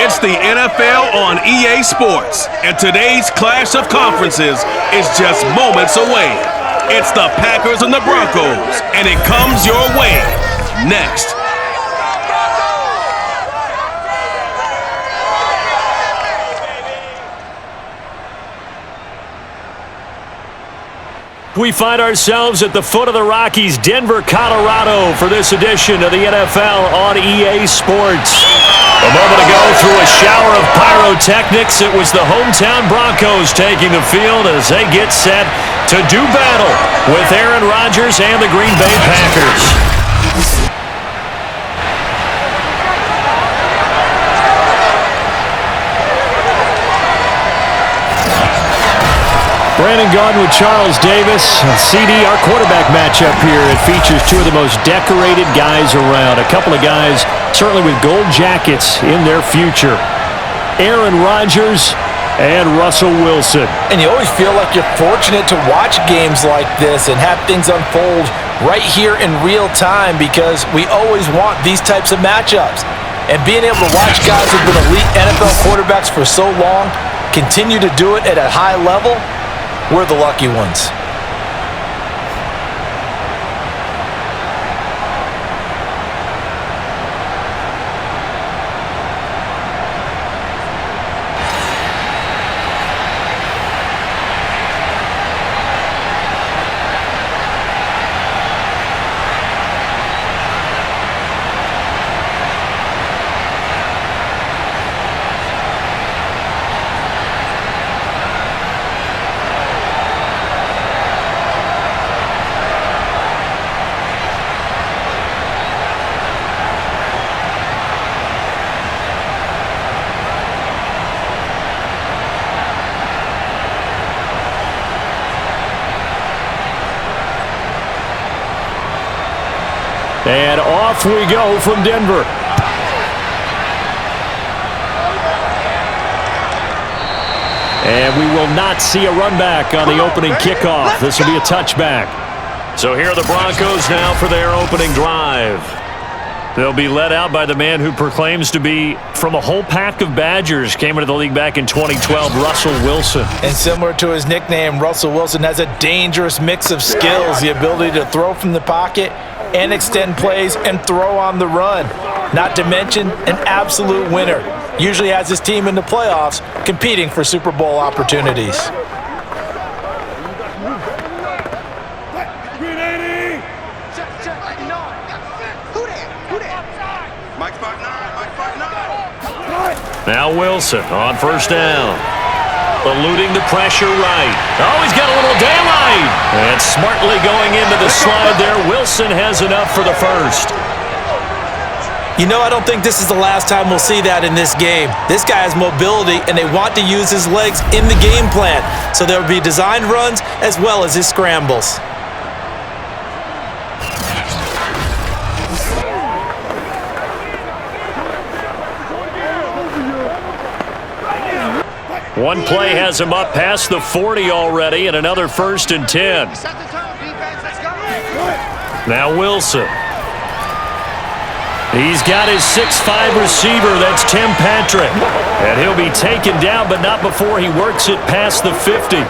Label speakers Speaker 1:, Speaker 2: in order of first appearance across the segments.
Speaker 1: It's the NFL on EA Sports, and today's clash of conferences is just moments away. It's the Packers and the Broncos, and it comes your way next.
Speaker 2: We find ourselves at the foot of the Rockies, Denver, Colorado, for this edition of the NFL on EA Sports. A moment ago, through a shower of pyrotechnics, it was the hometown Broncos taking the field as they get set to do battle with Aaron Rodgers and the Green Bay Packers. Brandon Gaudin with Charles Davis. CD, our quarterback matchup here, it features two of the most decorated guys around. A couple of guys certainly with gold jackets in their future. Aaron Rodgers and Russell Wilson.
Speaker 3: And you always feel like you're fortunate to watch games like this and have things unfold right here in real time, because we always want these types of matchups. And being able to watch guys who've been elite NFL quarterbacks for so long continue to do it at a high level, we're the lucky ones.
Speaker 2: And off we go from Denver. And we will not see a run back on the opening kickoff. This will be a touchback. So here are the Broncos now for their opening drive. They'll be led out by the man who proclaims to be from a whole pack of Badgers. Came into the league back in 2012, Russell Wilson.
Speaker 3: And similar to his nickname, Russell Wilson has a dangerous mix of skills. The ability to throw from the pocket and extend plays and throw on the run. Not to mention an absolute winner. Usually has his team in the playoffs competing for Super Bowl opportunities.
Speaker 2: Now Wilson on first down. Eluding the pressure right. Oh, he's got a little daylight. And smartly going into the slide there. Wilson has enough for the first.
Speaker 3: You know, I don't think this is the last time we'll see that in this game. This guy has mobility, and they want to use his legs in the game plan. So there will be designed runs as well as his scrambles.
Speaker 2: One play has him up past the 40 already, and another 1st and 10. Now Wilson. He's got his 6'5" receiver. That's Tim Patrick. And he'll be taken down, but not before he works it past the 50.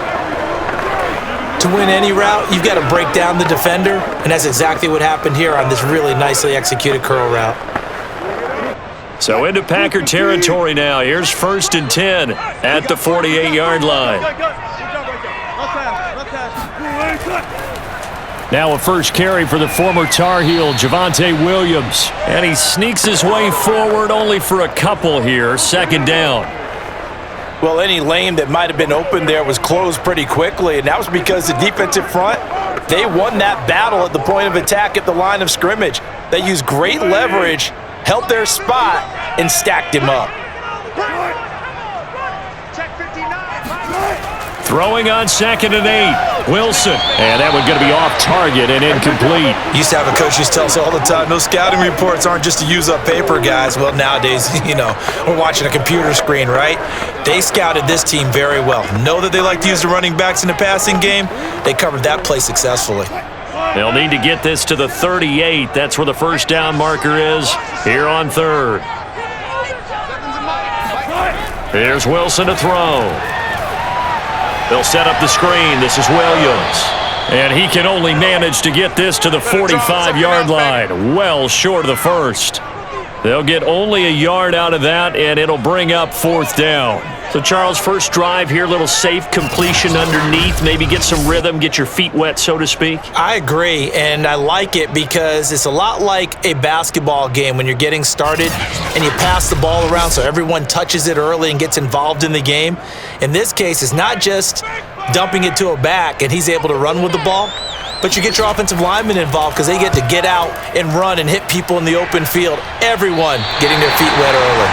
Speaker 3: To win any route, you've got to break down the defender, and that's exactly what happened here on this really nicely executed curl route.
Speaker 2: So into Packer territory now. Here's 1st and 10 at the 48-yard line. Now a first carry for the former Tar Heel, Javonte Williams. And he sneaks his way forward only for a couple here. 2nd down.
Speaker 3: Well, any lane that might have been open there was closed pretty quickly, and that was because the defensive front, they won that battle at the point of attack at the line of scrimmage. They used great leverage, held their spot, and stacked him up.
Speaker 2: Throwing on 2nd and 8. Wilson. And that one's going to be off target and incomplete.
Speaker 3: Used to have a coach used to tell us all the time, those scouting reports aren't just to use up paper, guys. Well, nowadays, you know, we're watching a computer screen, right? They scouted this team very well. Know that they like to use the running backs in the passing game. They covered that play successfully.
Speaker 2: They'll need to get this to the 38. That's where the first down marker is here on 3rd. Here's Wilson to throw. They'll set up the screen. This is Williams. And he can only manage to get this to the 45-yard line. Well short of the first. They'll get only a yard out of that, and it'll bring up 4th down. So, Charles, first drive here, little safe completion underneath. Maybe get some rhythm, get your feet wet, so to speak.
Speaker 3: I agree, and I like it because it's a lot like a basketball game when you're getting started and you pass the ball around so everyone touches it early and gets involved in the game. In this case, it's not just dumping it to a back and he's able to run with the ball, but you get your offensive linemen involved because they get to get out and run and hit people in the open field. Everyone getting their feet wet early.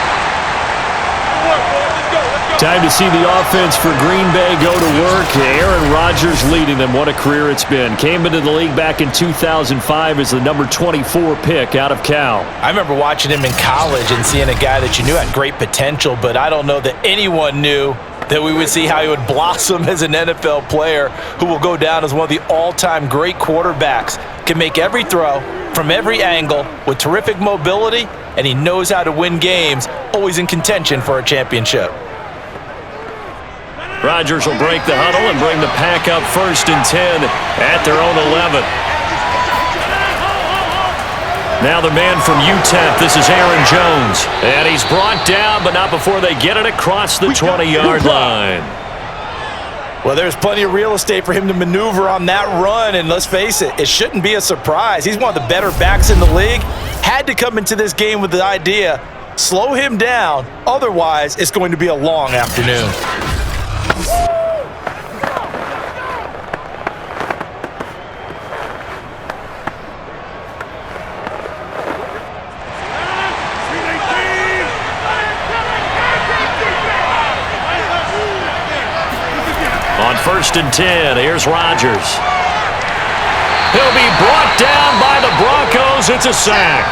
Speaker 2: Time to see the offense for Green Bay go to work. Aaron Rodgers leading them. What a career it's been. Came into the league back in 2005 as the number 24 pick out of Cal.
Speaker 3: I remember watching him in college and seeing a guy that you knew had great potential, but I don't know that anyone knew that we would see how he would blossom as an NFL player who will go down as one of the all-time great quarterbacks. Can make every throw from every angle with terrific mobility, and he knows how to win games, always in contention for a championship.
Speaker 2: Rodgers will break the huddle and bring the pack up 1st and 10 at their own 11. Now the man from UTEP, this is Aaron Jones. And he's brought down, but not before they get it across the 20-yard line.
Speaker 3: Well, there's plenty of real estate for him to maneuver on that run, and let's face it, it shouldn't be a surprise. He's one of the better backs in the league. Had to come into this game with the idea, slow him down, otherwise it's going to be a long afternoon.
Speaker 2: On 1st and 10, here's Rodgers. He'll be brought down by the Broncos. It's a sack.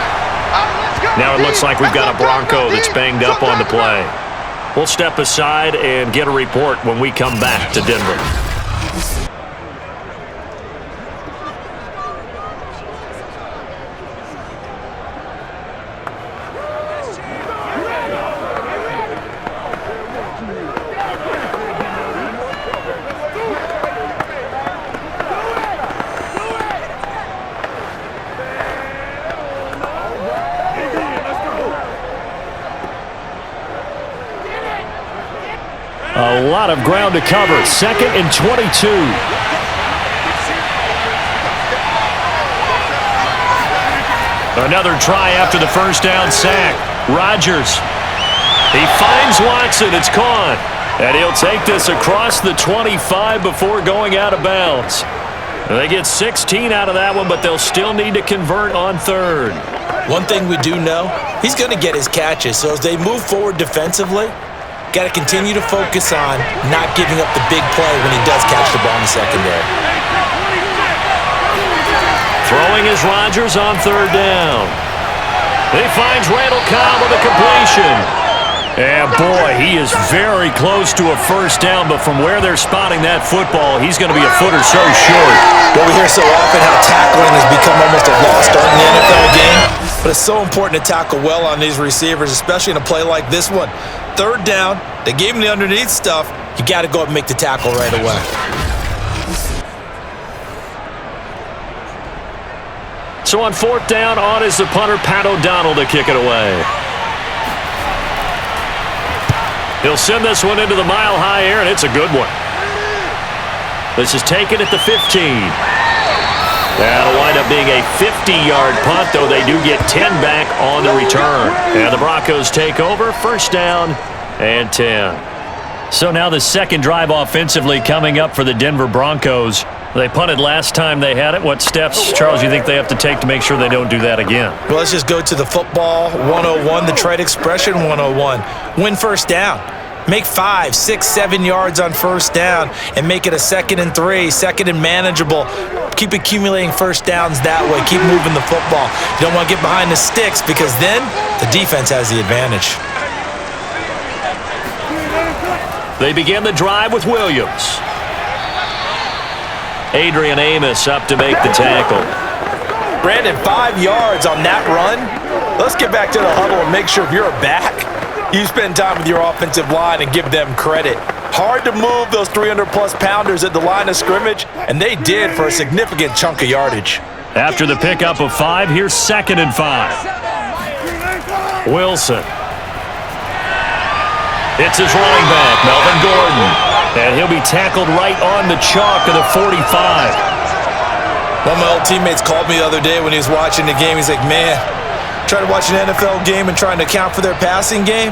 Speaker 2: Now it looks like we've got a Bronco that's banged up on the play. We'll step aside and get a report when we come back to Denver. A lot of ground to cover. 2nd and 22. Another try after the first down sack. Rodgers. He finds Watson. It's caught. And he'll take this across the 25 before going out of bounds. They get 16 out of that one, but they'll still need to convert on 3rd.
Speaker 3: One thing we do know, he's going to get his catches. So as they move forward defensively, got to continue to focus on not giving up the big play when he does catch the ball in the secondary.
Speaker 2: Throwing is Rodgers on 3rd down. He finds Randall Cobb with a completion. And boy, he is very close to a first down, but from where they're spotting that football, he's going to be a foot or so short.
Speaker 3: Well, we hear so often how tackling has become almost a lost art in the NFL game, but it's so important to tackle well on these receivers, especially in a play like this one. 3rd down, they gave him the underneath stuff, you got to go up and make the tackle right away.
Speaker 2: So on 4th down, on is the punter, Pat O'Donnell, to kick it away. He'll send this one into the mile-high air, and it's a good one. This is taken at the 15. That'll wind up being a 50-yard punt, though they do get 10 back on the return. And the Broncos take over, 1st down and 10. So now the second drive offensively coming up for the Denver Broncos. They punted last time they had it. What steps, Charles, you think they have to take to make sure they don't do that again?
Speaker 3: Well, let's just go to the football 101, the trade expression 101. Win 1st down. Make 5, 6, 7 yards on 1st down and make it a 2nd and 3, 2nd and manageable. Keep accumulating 1st downs that way. Keep moving the football. You don't want to get behind the sticks because then the defense has the advantage.
Speaker 2: They begin the drive with Williams. Adrian Amos up to make the tackle.
Speaker 3: Brandon, 5 yards on that run. Let's get back to the huddle and make sure if you're a back, You spend time with your offensive line and give them credit. Hard to move those 300-plus pounders at the line of scrimmage, and they did for a significant chunk of yardage.
Speaker 2: After the pickup of 5, here's 2nd and 5. Wilson. It's his running back, Melvin Gordon. And he'll be tackled right on the chalk of the 45.
Speaker 3: One of my old teammates called me the other day when he was watching the game. He's like, man, trying to watch an NFL game and trying to account for their passing game?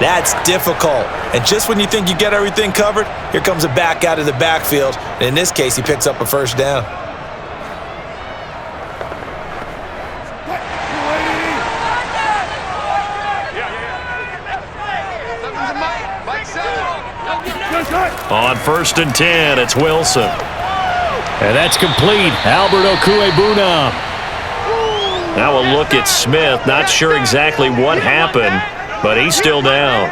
Speaker 3: That's difficult. And just when you think you get everything covered, here comes a back out of the backfield. And in this case, he picks up a first down.
Speaker 2: On 1st and 10, it's Wilson. And that's complete. Albert Okwuegbunam. Now a look at Smith. Not sure exactly what happened, but he's still down.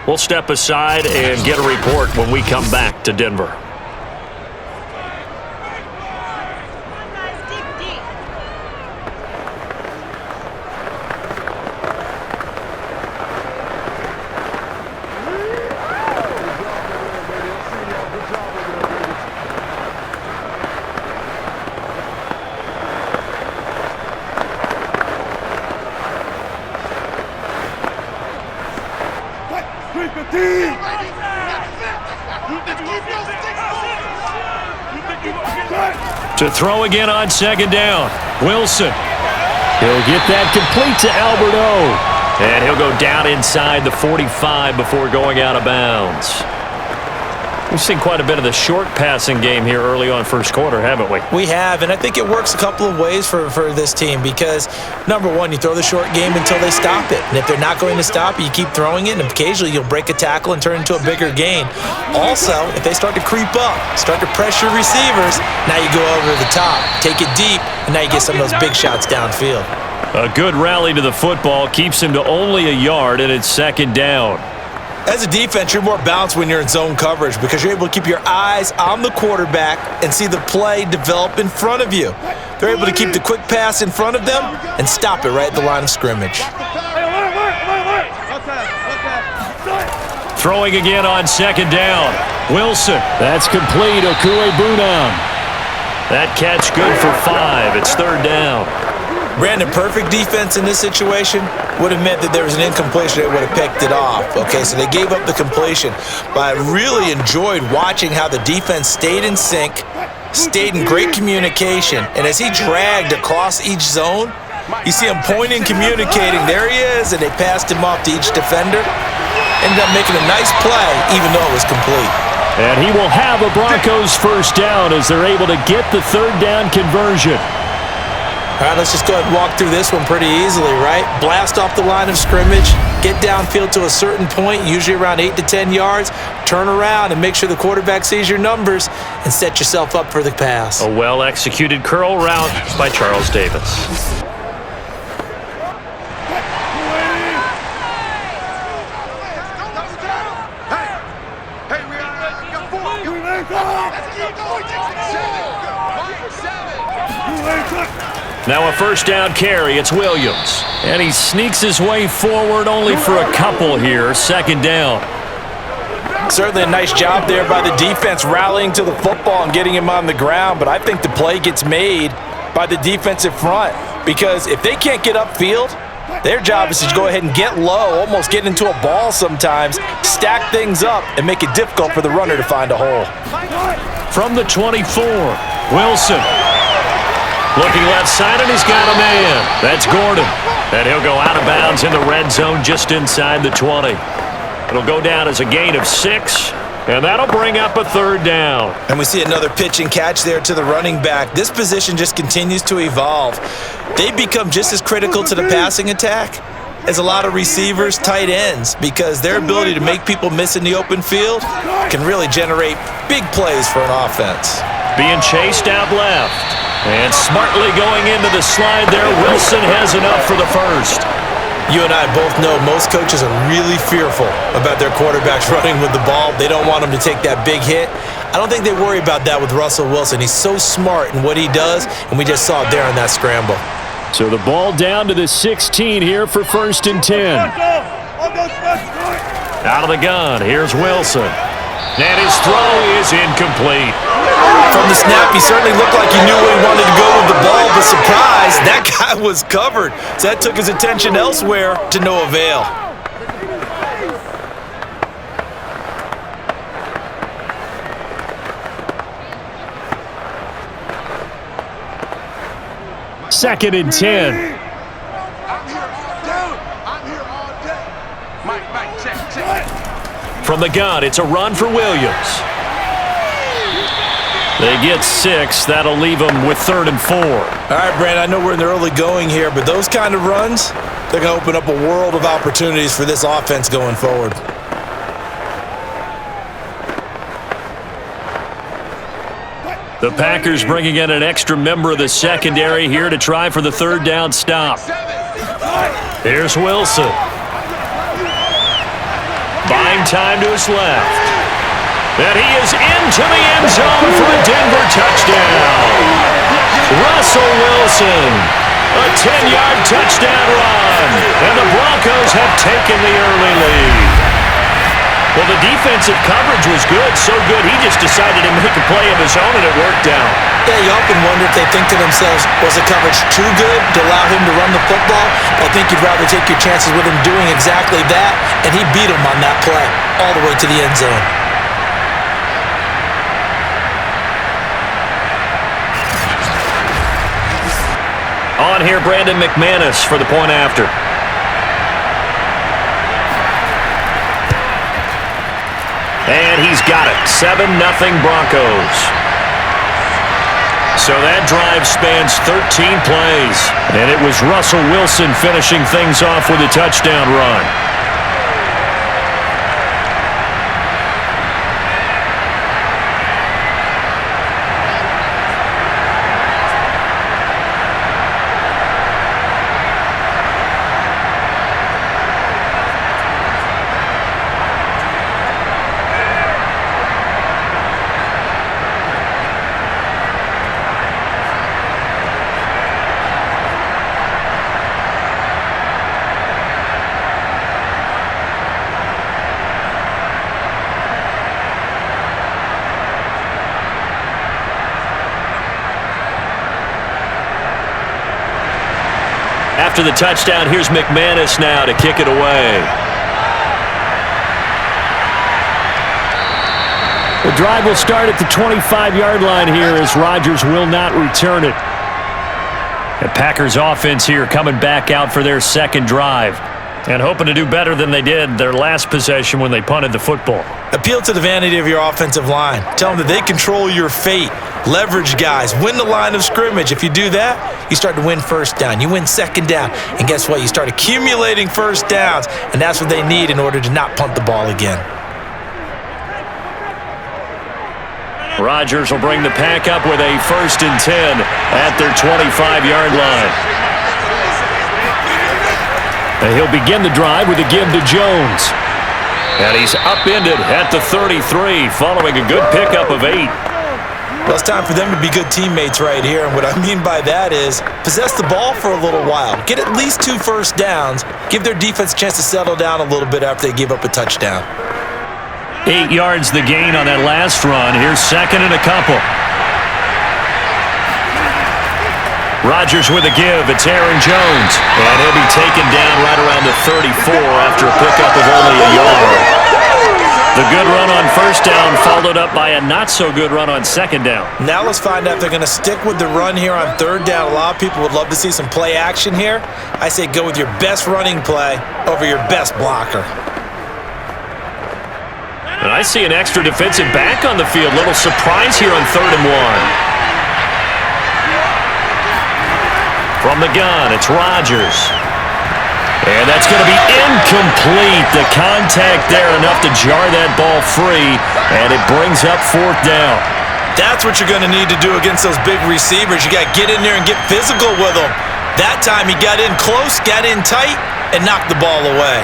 Speaker 2: We'll step aside and get a report when we come back to Denver. To throw again on 2nd down. Wilson. He'll get that complete to Albert O. And he'll go down inside the 45 before going out of bounds. We've seen quite a bit of the short passing game here early on first quarter, haven't we?
Speaker 3: We have, and I think it works a couple of ways for this team because, number one, you throw the short game until they stop it. And if they're not going to stop it, you keep throwing it, and occasionally you'll break a tackle and turn it into a bigger gain. Also, if they start to creep up, start to pressure receivers, now you go over the top, take it deep, and now you get some of those big shots downfield.
Speaker 2: A good rally to the football keeps him to only a yard, and it's 2nd down.
Speaker 3: As a defense, you're more balanced when you're in zone coverage because you're able to keep your eyes on the quarterback and see the play develop in front of you. They're able to keep the quick pass in front of them and stop it right at the line of scrimmage.
Speaker 2: Throwing again on 2nd down. Wilson. That's complete. Okwuegbunam. That catch good for 5. It's 3rd down.
Speaker 3: Brandon, perfect defense in this situation would have meant that there was an incompletion that would have picked it off. Okay, so they gave up the completion. But I really enjoyed watching how the defense stayed in sync, stayed in great communication. And as he dragged across each zone, you see him pointing, communicating. There he is, and they passed him off to each defender. Ended up making a nice play, even though it was complete.
Speaker 2: And he will have a Broncos first down as they're able to get the 3rd down conversion.
Speaker 3: All right, let's just go ahead and walk through this one pretty easily, right? Blast off the line of scrimmage, get downfield to a certain point, usually around 8 to 10 yards, turn around and make sure the quarterback sees your numbers and set yourself up for the pass.
Speaker 2: A well-executed curl route by Charles Davis. Now a first down carry. It's Williams. And he sneaks his way forward only for a couple here. 2nd down.
Speaker 3: Certainly a nice job there by the defense rallying to the football and getting him on the ground. But I think the play gets made by the defensive front because if they can't get upfield, their job is to go ahead and get low, almost get into a ball sometimes, stack things up, and make it difficult for the runner to find a hole.
Speaker 2: From the 24, Wilson. Looking left side, and he's got a man. That's Gordon. And he'll go out of bounds in the red zone just inside the 20. It'll go down as a gain of 6, and that'll bring up a 3rd down.
Speaker 3: And we see another pitch and catch there to the running back. This position just continues to evolve. They become just as critical to the passing attack as a lot of receivers, tight ends, because their ability to make people miss in the open field can really generate big plays for an offense.
Speaker 2: Being chased out left. And smartly going into the slide there, Wilson has enough for the first.
Speaker 3: You and I both know most coaches are really fearful about their quarterbacks running with the ball. They don't want them to take that big hit. I don't think they worry about that with Russell Wilson. He's so smart in what he does, and we just saw it there on that scramble.
Speaker 2: So the ball down to the 16 here for 1st and 10. Out of the gun, here's Wilson. And his throw is incomplete.
Speaker 3: From the snap, he certainly looked like he knew where he wanted to go with the ball, but surprise, that guy was covered. So that took his attention elsewhere to no avail.
Speaker 2: Second and 10. From the gun, it's a run for Williams. They get 6. That'll leave them with 3rd and 4.
Speaker 3: All right, Brand, I know we're in the early going here, but those kind of runs, they're going to open up a world of opportunities for this offense going forward.
Speaker 2: The Packers bringing in an extra member of the secondary here to try for the 3rd down stop. Here's Wilson. Buying time to his left. And he is into the end zone for a Denver touchdown. Russell Wilson, a 10-yard touchdown run. And the Broncos have taken the early lead. Well, the defensive coverage was good, so good he just decided to make a play of his own, and it worked out.
Speaker 3: Yeah, you often wonder if they think to themselves, was the coverage too good to allow him to run the football? I think you'd rather take your chances with him doing exactly that, and he beat him on that play all the way to the end zone.
Speaker 2: On here, Brandon McManus for the point after. And he's got it. 7-0 Broncos. So that drive spans 13 plays. And it was Russell Wilson finishing things off with a touchdown run. After the touchdown, here's McManus now to kick it away. The drive will start at the 25-yard line here as Rodgers will not return it. The Packers offense here coming back out for their second drive and hoping to do better than they did their last possession when they punted the football.
Speaker 3: Appeal to the vanity of your offensive line. Tell them that they control your fate. Leverage guys. Win the line of scrimmage. If you do that, you start to win first down. You win second down. And guess what? You start accumulating first downs. And that's what they need in order to not punt the ball again.
Speaker 2: Rodgers will bring the pack up with a 1st and 10 at their 25-yard line. And he'll begin the drive with a give to Jones. And he's upended at the 33 following a good pickup of 8.
Speaker 3: Well, it's time for them to be good teammates right here. And what I mean by that is possess the ball for a little while. Get at least 2 first downs. Give their defense a chance to settle down a little bit after they give up a touchdown.
Speaker 2: 8 yards the gain on that last run. Here's 2nd and a couple. Rodgers with a give. It's Aaron Jones. And he'll be taken down right around the 34 after a pickup of only a yard. The good run on 1st down followed up by a not-so-good run on 2nd down.
Speaker 3: Now let's find out if they're going to stick with the run here on 3rd down. A lot of people would love to see some play action here. I say go with your best running play over your best blocker.
Speaker 2: And I see an extra defensive back on the field. Little surprise here on 3rd and 1. From the gun, it's Rodgers. And that's going to be incomplete. The contact there enough to jar that ball free, and it brings up 4th down.
Speaker 3: That's what you're going to need to do against those big receivers. You got to get in there and get physical with them. That time he got in close, got in tight, and knocked the ball away.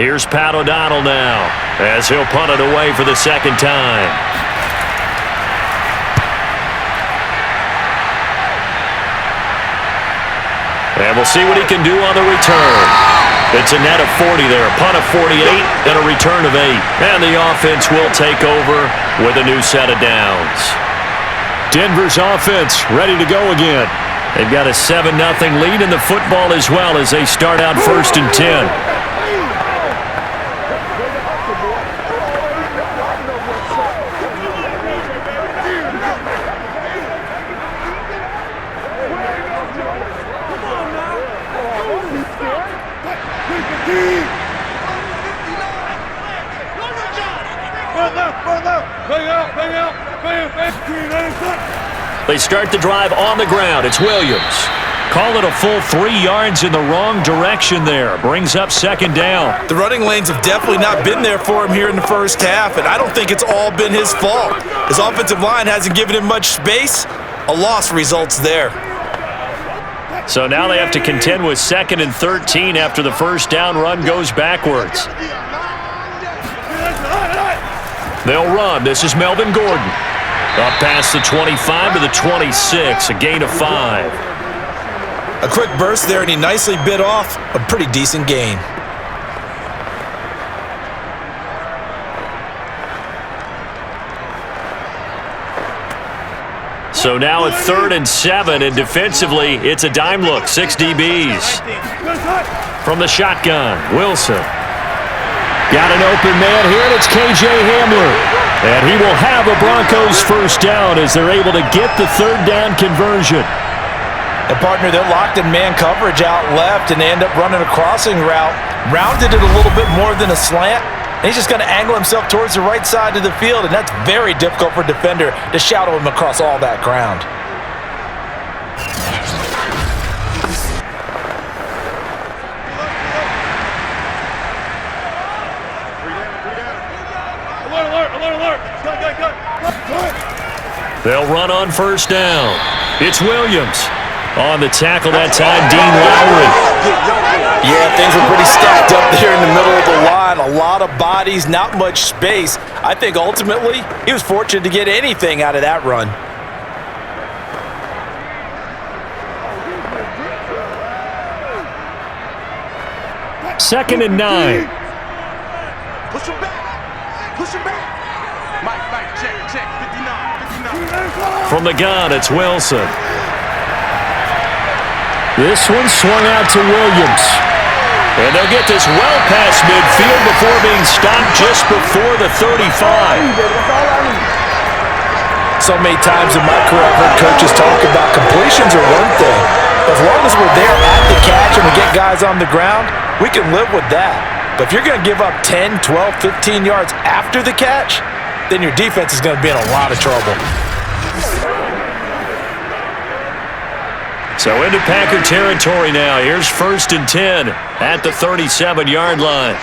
Speaker 2: Here's Pat O'Donnell now as he'll punt it away for the second time. And we'll see what he can do on the return. It's a net of 40 there, punt of 48, and a return of 8. And the offense will take over with a new set of downs. Denver's offense ready to go again. They've got a 7-0 lead in the football as well as they start out 1st and 10. They start the drive on the ground. It's Williams. Call it a full 3 yards in the wrong direction there. Brings up 2nd down.
Speaker 3: The running lanes have definitely not been there for him here in the first half, and I don't think it's all been his fault. His offensive line hasn't given him much space. A loss results there.
Speaker 2: So now they have to contend with 2nd and 13 after the first down run goes backwards. They'll run. This is Melvin Gordon. Up past the 25 to the 26, a gain of 5.
Speaker 3: A quick burst there, and he nicely bit off a pretty decent gain.
Speaker 2: So now at 3rd and 7, and defensively, it's a dime look, 6 DBs. From the shotgun, Wilson. Got an open man here, and it's KJ Hamler. And he will have a Broncos first down as they're able to get the 3rd down conversion.
Speaker 3: And partner, they're locked in man coverage out left, and they end up running a crossing route. Rounded it a little bit more than a slant. And he's just going to angle himself towards the right side of the field, and that's very difficult for a defender to shadow him across all that ground.
Speaker 2: They'll run on first down. It's Williams. On the tackle that time, Dean Lowry.
Speaker 3: Yeah, things were pretty stacked up there in the middle of the line. A lot of bodies, not much space. I think ultimately he was fortunate to get anything out of that run.
Speaker 2: Second and 9.
Speaker 4: Push him back. Push him back. Mike, check. 59.
Speaker 2: From the gun, it's Wilson. This one swung out to Williams. And they'll get this well past midfield before being stopped just before the 35.
Speaker 3: So many times in my career I've heard coaches talk about completions are one thing. As long as we're there at the catch and we get guys on the ground, we can live with that. But if you're going to give up 10, 12, 15 yards after the catch, then your defense is going to be in a lot of trouble.
Speaker 2: So into Packer territory now. Here's 1st and 10 at the 37-yard line.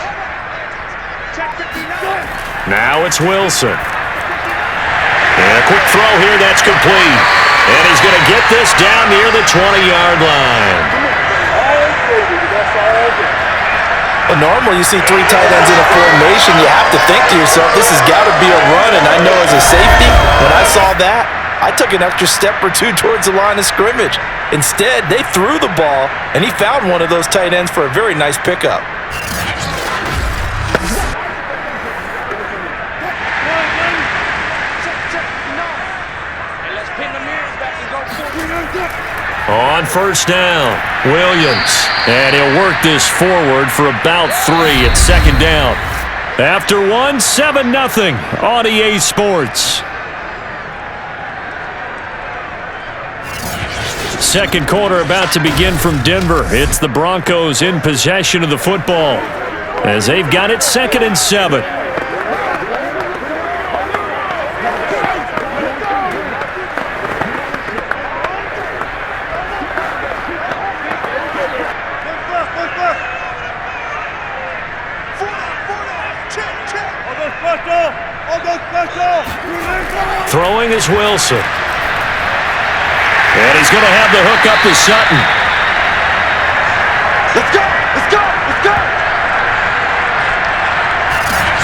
Speaker 2: Now it's Wilson. And a quick throw here, that's complete. And he's going to get this down near the 20-yard line.
Speaker 3: Well, normally you see 3 tight ends in a formation, you have to think to yourself, this has got to be a run, and I know as a safety, when I saw that, I took an extra step or 2 towards the line of scrimmage. Instead, they threw the ball, and he found one of those tight ends for a very nice pickup.
Speaker 2: On first down, Williams. And he'll work this forward for about 3 at 2nd down. After 1, 7-0 on EA Sports. Second quarter about to begin from Denver. It's the Broncos in possession of the football as they've got it 2nd and 7. Throwing is Wilson. And he's going to have the hook up to Sutton.
Speaker 4: Let's go!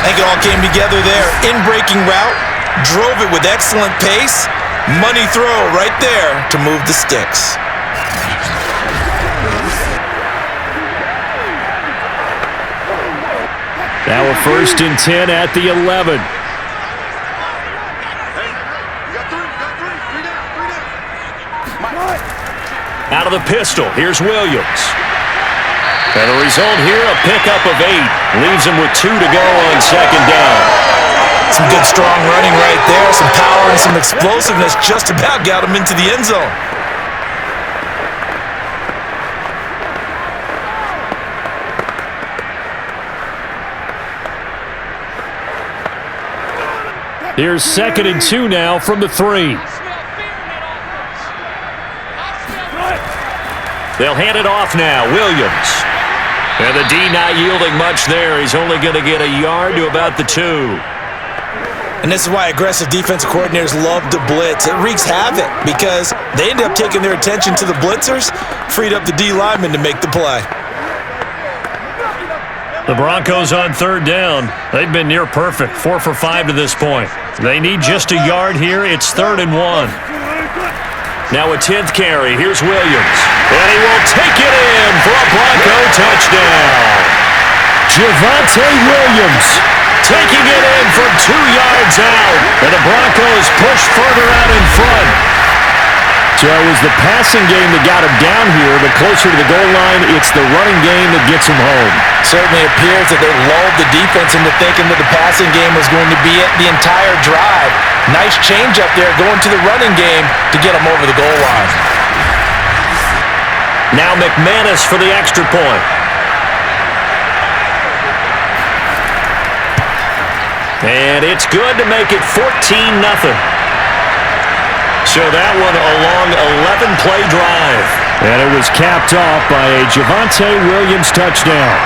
Speaker 3: I think it all came together there. In-breaking route, drove it with excellent pace. Money throw right there to move the sticks.
Speaker 2: Now a 1st and 10 at the 11. Out of the pistol, here's Williams. And the result here, a pickup of 8. Leaves him with 2 to go on 2nd down.
Speaker 3: Some good strong running right there. Some power and some explosiveness just about got him into the end zone.
Speaker 2: Here's 2nd and 2 now from the 3. They'll hand it off now. Williams. And the D not yielding much there. He's only going to get a yard to about the 2.
Speaker 3: And this is why aggressive defensive coordinators love to blitz. It wreaks havoc because they end up taking their attention to the blitzers, freed up the D lineman to make the play.
Speaker 2: The Broncos on 3rd down. They've been near perfect, 4 for 5 to this point. They need just a yard here. It's 3rd and 1. Now a 10th carry. Here's Williams. And he will take it in for a Bronco touchdown. Javonte Williams taking it in from 2 yards out. And the Broncos push further out in front. So it was the passing game that got him down here, but closer to the goal line, it's the running game that gets him home.
Speaker 3: Certainly appears that they lulled the defense into thinking that the passing game was going to be it the entire drive. Nice change up there going to the running game to get him over the goal line.
Speaker 2: Now McManus for the extra point. And it's good to make it 14-0. So that one a long 11-play drive. And it was capped off by a Javonte Williams touchdown.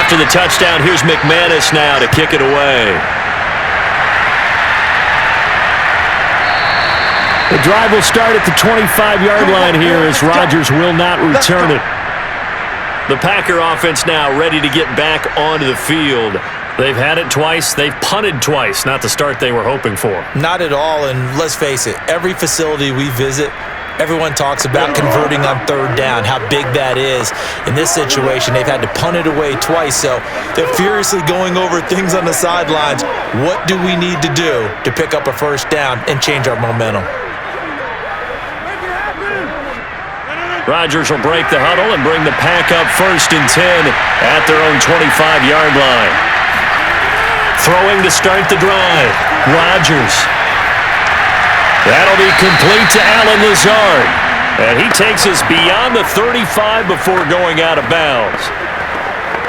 Speaker 2: After the touchdown, here's McManus now to kick it away. The drive will start at the 25-yard line here as Rodgers will not return it. The Packer offense now ready to get back onto the field. They've had it twice. They've punted twice. Not the start they were hoping for.
Speaker 3: Not at all, and let's face it, every facility we visit, everyone talks about converting on 3rd down, how big that is. In this situation, they've had to punt it away twice, so they're furiously going over things on the sidelines. What do we need to do to pick up a 1st down and change our momentum?
Speaker 2: Rodgers will break the huddle and bring the Pack up 1st and 10 at their own 25-yard line. Throwing to start the drive. Rodgers. That'll be complete to Allen Lazard. And he takes us beyond the 35 before going out of bounds.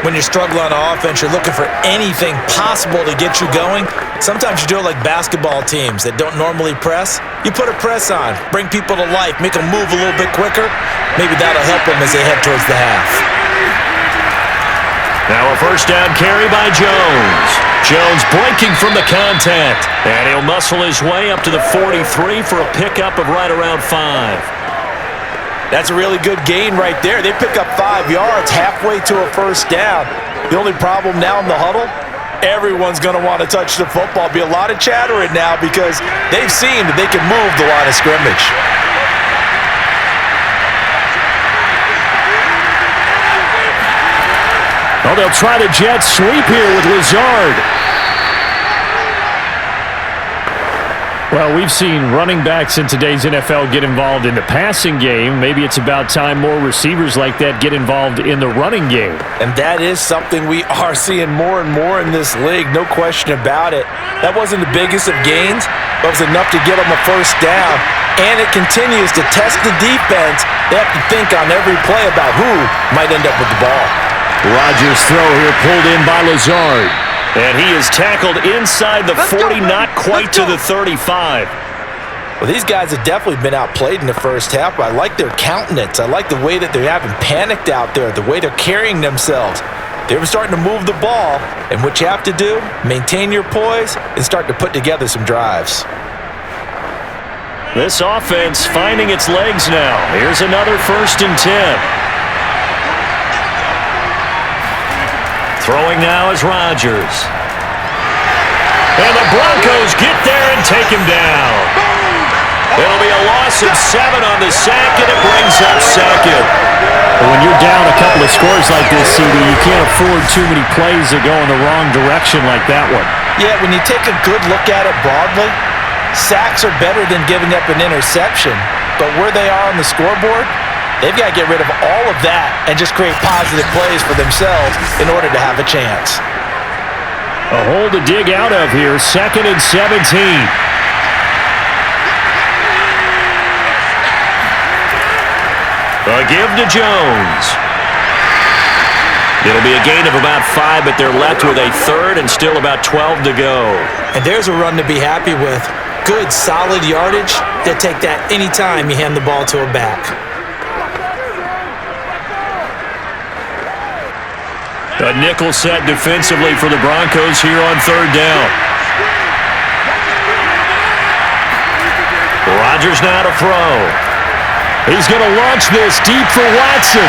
Speaker 3: When you're struggling on offense, you're looking for anything possible to get you going. Sometimes you do it like basketball teams that don't normally press. You put a press on, bring people to life, make them move a little bit quicker. Maybe that'll help them as they head towards the half.
Speaker 2: Now a 1st down carry by Jones. Jones breaking from the contact. And he'll muscle his way up to the 43 for a pickup of right around 5.
Speaker 3: That's a really good gain right there. They pick up 5 yards halfway to a 1st down. The only problem now in the huddle, everyone's going to want to touch the football. Be a lot of chattering now because they've seen that they can move the line of scrimmage.
Speaker 2: Oh, they'll try the jet sweep here with Lazard. Well, we've seen running backs in today's NFL get involved in the passing game. Maybe it's about time more receivers like that get involved in the running game.
Speaker 3: And that is something we are seeing more and more in this league, no question about it. That wasn't the biggest of gains, but it was enough to get them a 1st down. And it continues to test the defense. They have to think on every play about who might end up with the ball.
Speaker 2: Rodgers' throw here pulled in by Lazard. And he is tackled inside the 40, not quite to the 35.
Speaker 3: Well, these guys have definitely been outplayed in the first half, but I like their countenance. I like the way that they haven't panicked out there, the way they're carrying themselves. They're starting to move the ball, and what you have to do, maintain your poise and start to put together some drives.
Speaker 2: This offense finding its legs now. Here's another 1st and 10. Throwing now is Rodgers. And the Broncos get there and take him down. It'll be a loss of 7 on the sack, and it brings up 2nd.
Speaker 5: When you're down a couple of scores like this, CD, you can't afford too many plays that go in the wrong direction like that one.
Speaker 3: Yeah, when you take a good look at it broadly, sacks are better than giving up an interception. But where they are on the scoreboard, they've got to get rid of all of that and just create positive plays for themselves in order to have a chance.
Speaker 2: A hole to dig out of here, 2nd and 17. A give to Jones. It'll be a gain of about 5, but they're left with a 3rd and still about 12 to go.
Speaker 3: And there's a run to be happy with. Good, solid yardage. They'll take that any time you hand the ball to a back.
Speaker 2: A nickel set defensively for the Broncos here on 3rd down. Rodgers now to throw. He's going to launch this deep for Watson.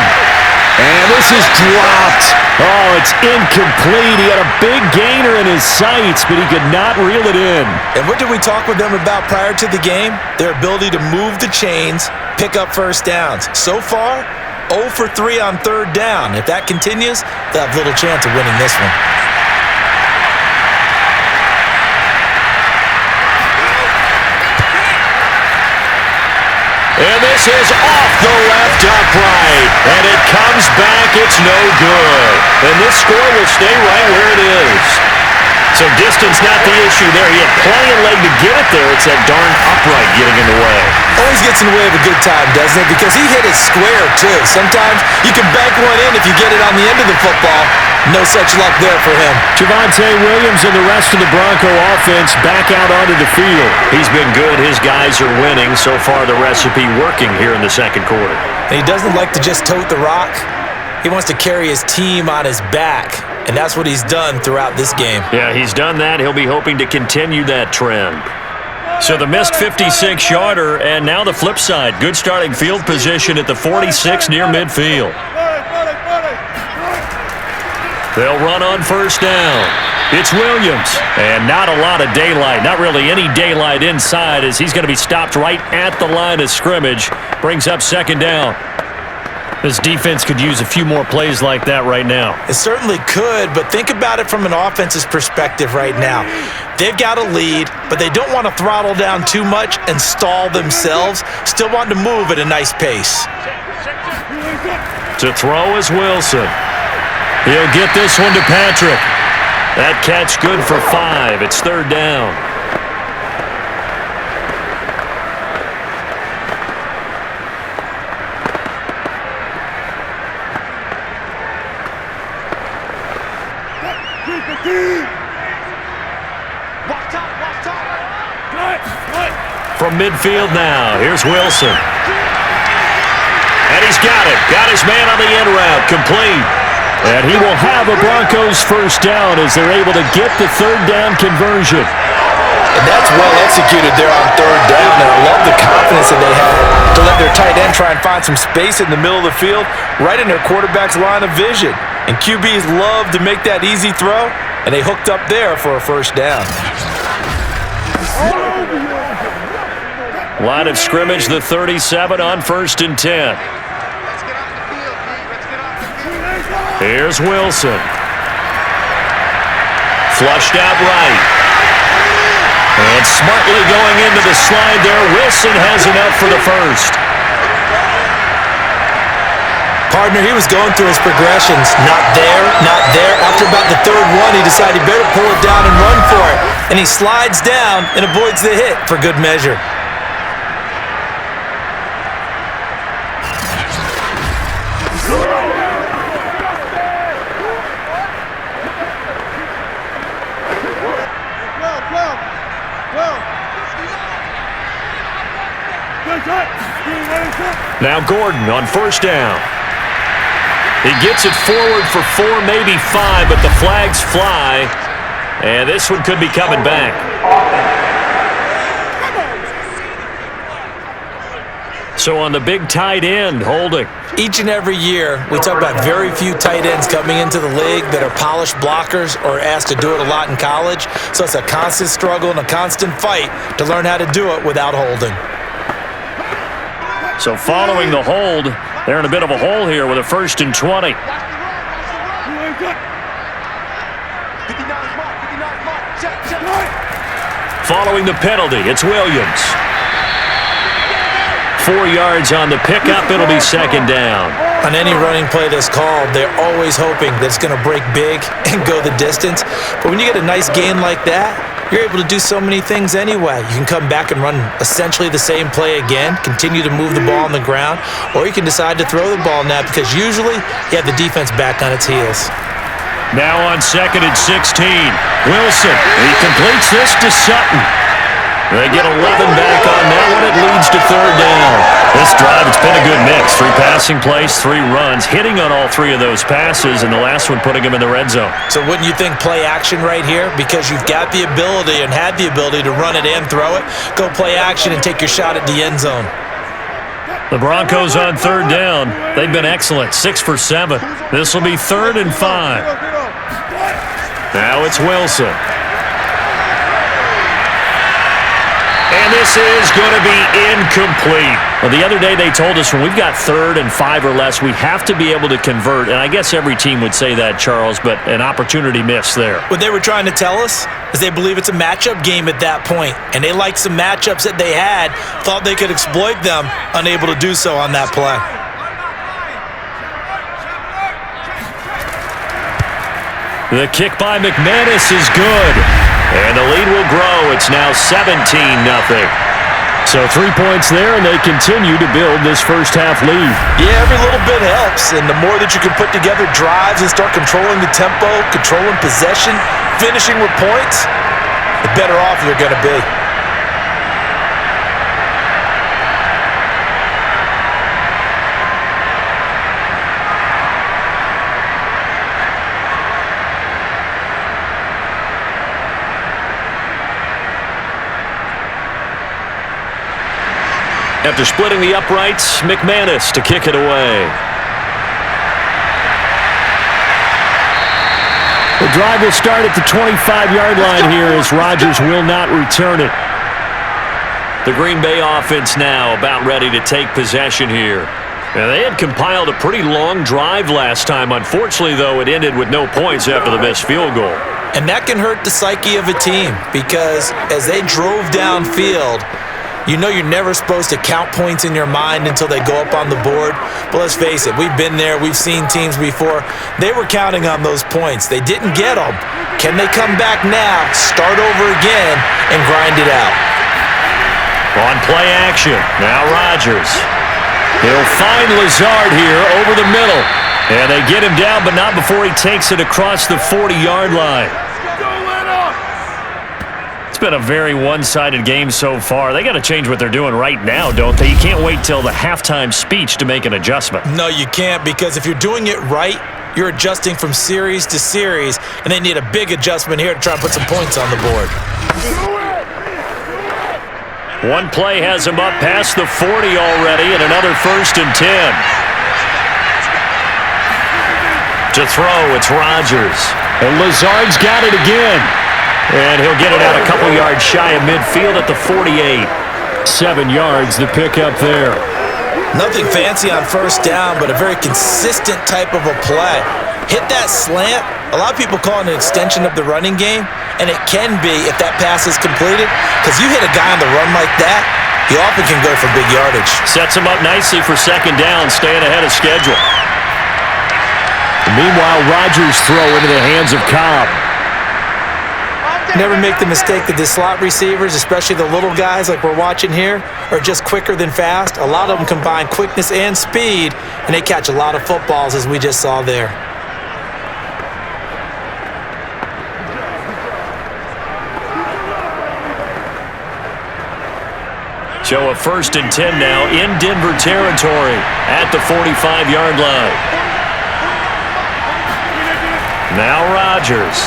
Speaker 2: And this is dropped. Oh, it's incomplete. He had a big gainer in his sights, but he could not reel it in.
Speaker 3: And what did we talk with them about prior to the game? Their ability to move the chains, pick up 1st downs. So far, 0 for 3 on 3rd down. If that continues, they'll have little chance of winning this one.
Speaker 2: And this is off the left upright. And it comes back. It's no good. And this score will stay right where it is. So distance not the issue there. He had plenty of leg to get it there. It's that darn upright getting in the way.
Speaker 3: Always gets in the way of a good time, doesn't it? Because he hit it square, too. Sometimes you can bank one in if you get it on the end of the football. No such luck there for him.
Speaker 2: Javonte Williams and the rest of the Bronco offense back out onto the field. He's been good. His guys are winning. So far, the recipe working here in the 2nd quarter.
Speaker 3: And he doesn't like to just tote the rock. He wants to carry his team on his back. And that's what he's done throughout this game.
Speaker 2: Yeah, he's done that. He'll be hoping to continue that trend. So the missed 56-yarder, and now the flip side. Good starting field position at the 46 near midfield. They'll run on 1st down. It's Williams. And not a lot of daylight. Not really any daylight inside as he's going to be stopped right at the line of scrimmage. Brings up 2nd down. This defense could use a few more plays like that right now.
Speaker 3: It certainly could, but think about it from an offense's perspective right now. They've got a lead, but they don't want to throttle down too much and stall themselves. Still want to move at a nice pace.
Speaker 2: To throw is Wilson. He'll get this one to Patrick. That catch good for 5. It's 3rd down. From midfield now, here's Wilson. And he's got it. Got his man on the in route, complete. And he will have a Broncos 1st down as they're able to get the 3rd down conversion.
Speaker 3: And that's well executed there on 3rd down. And I love the confidence that they have to let their tight end try and find some space in the middle of the field, right in their quarterback's line of vision. And QBs love to make that easy throw, and they hooked up there for a 1st down.
Speaker 2: Line of scrimmage, the 37 on 1st and 10. Here's Wilson. Flushed out right. And smartly going into the slide there. Wilson has enough for the 1st.
Speaker 3: Partner, he was going through his progressions. Not there, not there. After about the 3rd one, he decided he better pull it down and run for it. And he slides down and avoids the hit for good measure.
Speaker 2: Now Gordon on first down. He gets it forward for 4, maybe 5, but the flags fly. And this one could be coming back. So on the big tight end, holding.
Speaker 3: Each and every year, we talk about very few tight ends coming into the league that are polished blockers or asked to do it a lot in college. So it's a constant struggle and a constant fight to learn how to do it without holding.
Speaker 2: So following the hold, they're in a bit of a hole here with a 1st and 20. Following the penalty, it's Williams. 4 yards on the pickup. It'll be 2nd down.
Speaker 3: On any running play that's called, they're always hoping that it's going to break big and go the distance. But when you get a nice gain like that, you're able to do so many things anyway. You can come back and run essentially the same play again, continue to move the ball on the ground, or you can decide to throw the ball now because usually you have the defense back on its heels.
Speaker 2: Now on 2nd and 16. Wilson, he completes this to Sutton. They get 11 back on that one. It leads to 3rd down. This drive, it's been a good mix. 3 passing plays, 3 runs, hitting on all 3 of those passes, and the last one putting him in the red zone.
Speaker 3: So wouldn't you think play action right here? Because you've got the ability and had the ability to run it and throw it. Go play action and take your shot at the end zone.
Speaker 2: The Broncos on 3rd down. They've been excellent, 6 for 7. This will be 3rd and 5. Now it's Wilson. And this is going to be incomplete. Well, the other day they told us when we've got 3rd and 5 or less, we have to be able to convert. And I guess every team would say that, Charles, but an opportunity missed there.
Speaker 3: What they were trying to tell us is they believe it's a matchup game at that point. And they liked some matchups that they had, thought they could exploit them, unable to do so on that play.
Speaker 2: The kick by McManus is good. And the lead will grow. It's now 17-0.
Speaker 5: So 3 points there, and they continue to build this first half lead.
Speaker 3: Yeah, every little bit helps. And the more that you can put together drives and start controlling the tempo, controlling possession, finishing with points, the better off you're going to be.
Speaker 2: After splitting the uprights, McManus to kick it away.
Speaker 5: The drive will start at the 25-yard line here as Rodgers will not return it.
Speaker 2: The Green Bay offense now about ready to take possession here. Now, they had compiled a pretty long drive last time. Unfortunately, though, it ended with no points after the missed field goal.
Speaker 3: And that can hurt the psyche of a team because as they drove downfield, you know you're never supposed to count points in your mind until they go up on the board. But let's face it, we've been there. We've seen teams before. They were counting on those points. They didn't get them. Can they come back now, start over again, and grind it out?
Speaker 2: On play action, now Rodgers. He'll find Lazard here over the middle. And they get him down, but not before he takes it across the 40-yard line. Been a very one-sided game so far. They got to change what they're doing right now, don't they? You can't wait till the halftime speech to make an adjustment.
Speaker 3: No, you can't, because if you're doing it right, you're adjusting from series to series, and they need a big adjustment here to try and put some points on the board.
Speaker 2: One play has him up past the 40 already, and another 1st and 10. To throw, it's Rodgers.
Speaker 5: And Lazard's got it again.
Speaker 2: And he'll get it out a couple yards shy of midfield at the 48.
Speaker 5: 7 yards, the pickup there.
Speaker 3: Nothing fancy on first down, but a very consistent type of a play. Hit that slant. A lot of people call it an extension of the running game, and it can be if that pass is completed, because you hit a guy on the run like that, he often can go for big yardage.
Speaker 2: Sets him up nicely for 2nd down, staying ahead of schedule.
Speaker 5: Meanwhile, Rodgers' throw into the hands of Cobb.
Speaker 3: Never make the mistake that the slot receivers, especially the little guys like we're watching here, are just quicker than fast. A lot of them combine quickness and speed, and they catch a lot of footballs, as we just saw there.
Speaker 2: So a 1st and 10 now in Denver territory at the 45-yard line. Now Rodgers.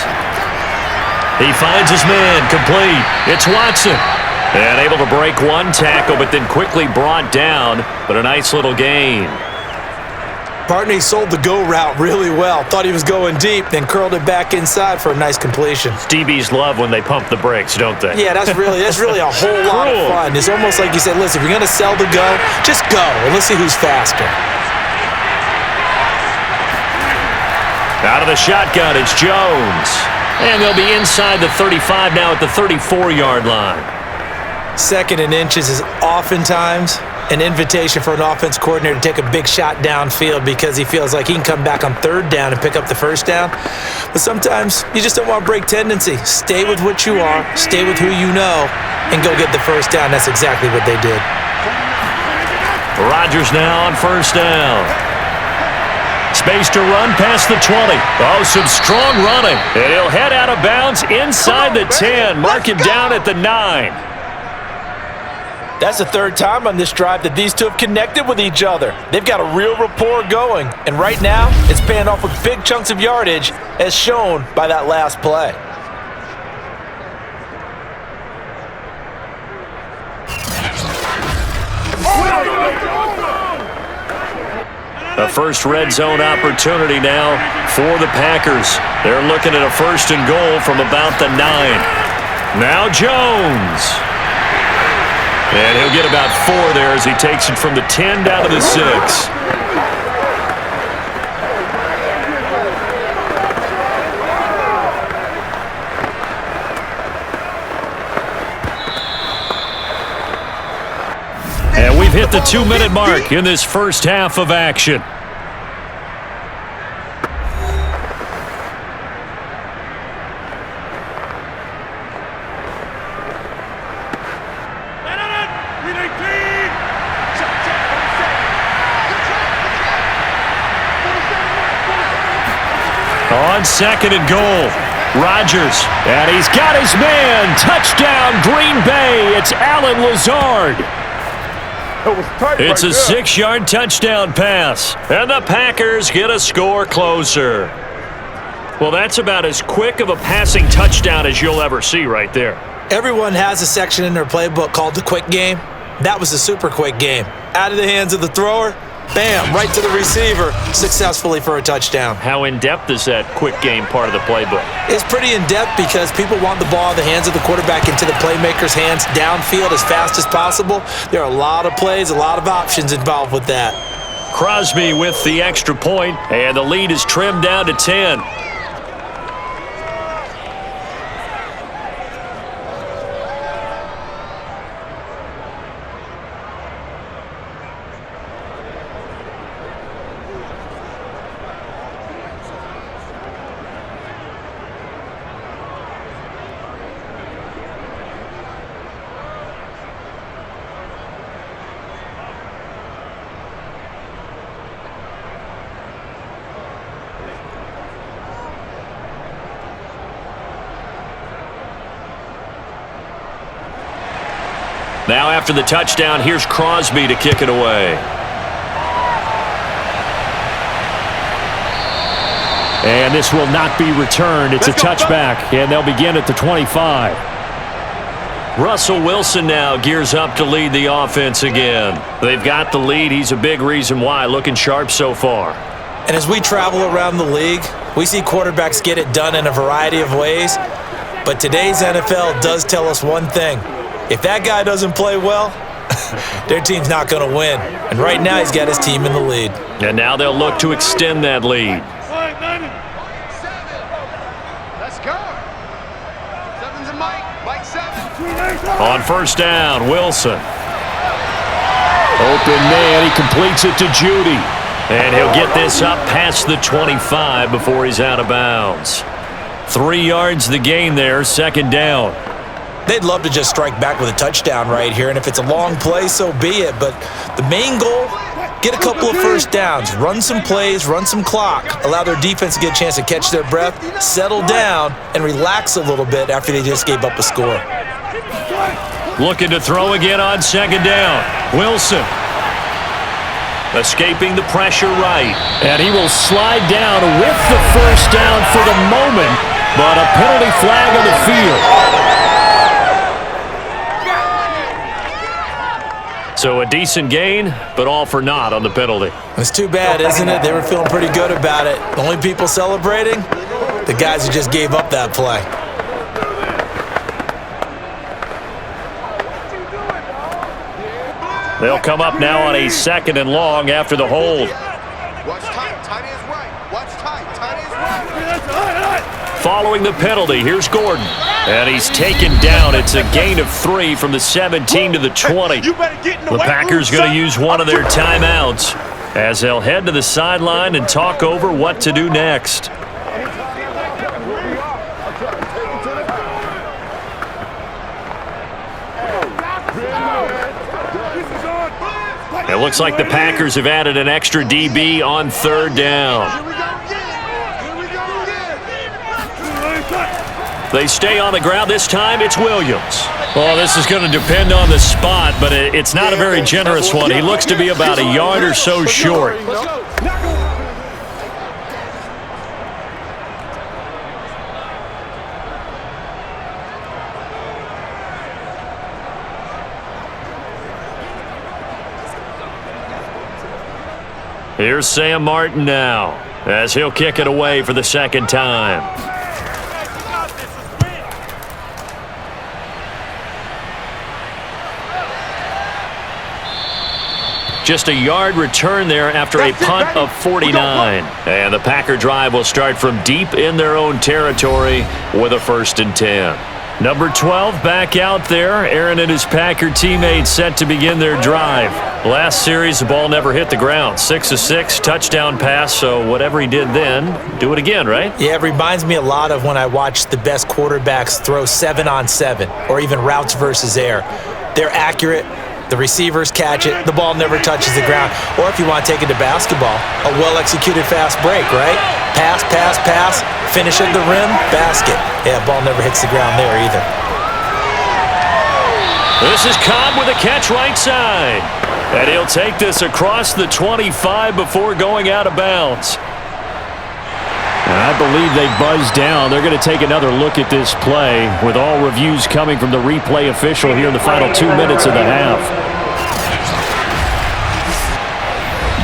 Speaker 2: He finds his man, complete. It's Watson. And able to break one tackle, but then quickly brought down. But a nice little gain.
Speaker 3: Partner, he sold the go route really well. Thought he was going deep, then curled it back inside for a nice completion.
Speaker 2: DBs love when they pump the brakes, don't they?
Speaker 3: Yeah, that's really a whole lot of fun. It's almost like you said, listen, if you're going to sell the go, just go, and let's see who's faster.
Speaker 2: Out of the shotgun, it's Jones. And they'll be inside the 35 now at the 34-yard line.
Speaker 3: 2nd and inches is oftentimes an invitation for an offense coordinator to take a big shot downfield because he feels like he can come back on 3rd down and pick up the 1st down. But sometimes you just don't want to break tendency. Stay with what you are, stay with who you know, and go get the 1st down. That's exactly what they did.
Speaker 2: Rodgers now on 1st down. Space to run past the 20. Oh, some strong running. And he'll head out of bounds inside the 10. Mark him down at the 9.
Speaker 3: That's the 3rd time on this drive that these two have connected with each other. They've got a real rapport going. And right now, it's paying off with big chunks of yardage, as shown by that last play.
Speaker 2: A first red zone opportunity now for the Packers. They're looking at a 1st and goal from about the 9. Now Jones. And he'll get about 4 there as he takes it from the 10 down to the 6. And we've hit the 2-minute mark in this first half of action. On 2nd and goal, Rodgers, and he's got his man. Touchdown, Green Bay. It's Allen Lazard. It's a 6-yard touchdown pass, and the Packers get a score closer. Well, that's about as quick of a passing touchdown as you'll ever see right there.
Speaker 3: Everyone has a section in their playbook called the quick game. That was a super quick game. Out of the hands of the thrower, bam, right to the receiver, successfully for a touchdown.
Speaker 2: How in-depth is that quick game part of the playbook?
Speaker 3: It's pretty in-depth because people want the ball in the hands of the quarterback into the playmaker's hands downfield as fast as possible. There are a lot of plays, a lot of options involved with that.
Speaker 2: Crosby with the extra point, and the lead is trimmed down to 10. Now after the touchdown, here's Crosby to kick it away.
Speaker 5: And this will not be returned. It's a touchback, and they'll begin at the 25.
Speaker 2: Russell Wilson now gears up to lead the offense again. They've got the lead. He's a big reason why. Looking sharp so far.
Speaker 3: And as we travel around the league, we see quarterbacks get it done in a variety of ways. But today's NFL does tell us one thing. If that guy doesn't play well, their team's not going to win. And right now, he's got his team in the lead.
Speaker 2: And now they'll look to extend that lead.
Speaker 4: Let's go. 7's a Mike. Mike 7.
Speaker 2: On first down, Wilson. Open man, he completes it to Judy. And he'll get this up past the 25 before he's out of bounds. 3 yards the gain there, second down.
Speaker 3: They'd love to just strike back with a touchdown right here, and if it's a long play, so be it. But the main goal, get a couple of first downs, run some plays, run some clock, allow their defense to get a chance to catch their breath, settle down, and relax a little bit after they just gave up a score.
Speaker 2: Looking to throw again on second down. Wilson. Escaping the pressure right.
Speaker 5: And he will slide down with the first down for the moment, but a penalty flag on the field.
Speaker 2: So a decent gain, but all for naught on the penalty.
Speaker 3: It's too bad, isn't it? They were feeling pretty good about it. The only people celebrating? The guys who just gave up that play.
Speaker 2: They'll come up now on a 2nd and long after the hold.
Speaker 4: Watch tight. Tight is right. Watch tight. Tight is right.
Speaker 2: Following the penalty, here's Gordon. And he's taken down. It's a gain of 3 from the 17 to the 20. The Packers going to use one of their timeouts as they'll head to the sideline and talk over what to do next. It looks like the Packers have added an extra DB on 3rd down. They stay on the ground. This time it's Williams. Well, this is going to depend on the spot, but it's not a very generous one. He looks to be about a yard or so short. Here's Sam Martin now as he'll kick it away for the 2nd time. Just a yard return there after a punt of 49. And the Packer drive will start from deep in their own territory with a 1st and 10. Number 12 back out there. Aaron and his Packer teammates set to begin their drive. Last series, the ball never hit the ground. 6 of 6, touchdown pass, so whatever he did then, do it again, right?
Speaker 3: Yeah, it reminds me a lot of when I watch the best quarterbacks throw 7-on-7 or even routes versus air. They're accurate. The receivers catch it. The ball never touches the ground. Or if you want to take it to basketball, a well-executed fast break, right? Pass, pass, pass, finish at the rim, basket. Yeah, ball never hits the ground there either.
Speaker 2: This is Cobb with a catch right side. And he'll take this across the 25 before going out of bounds.
Speaker 5: And I believe they buzzed down. They're going to take another look at this play with all reviews coming from the replay official here in the final 2 minutes of the half.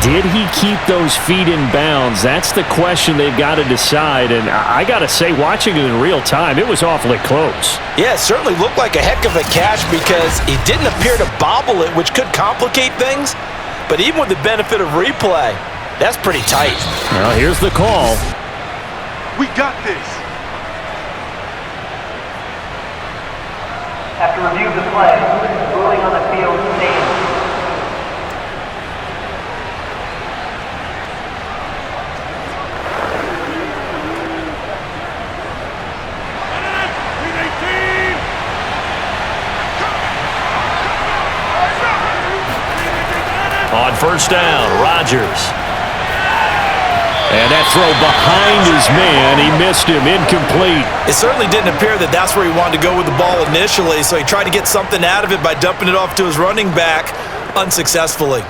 Speaker 5: Did he keep those feet in bounds? That's the question they've got to decide. And I got to say, watching it in real time, it was awfully close.
Speaker 3: Yeah, it certainly looked like a heck of a catch because he didn't appear to bobble it, which could complicate things. But even with the benefit of replay, that's pretty tight.
Speaker 5: Well, here's the call.
Speaker 4: We got this.
Speaker 6: After review of the play, ruling on the field stands.
Speaker 2: On 1st down, Rodgers.
Speaker 5: And that throw behind his man, he missed him, incomplete.
Speaker 3: It certainly didn't appear that that's where he wanted to go with the ball initially, so he tried to get something out of it by dumping it off to his running back unsuccessfully.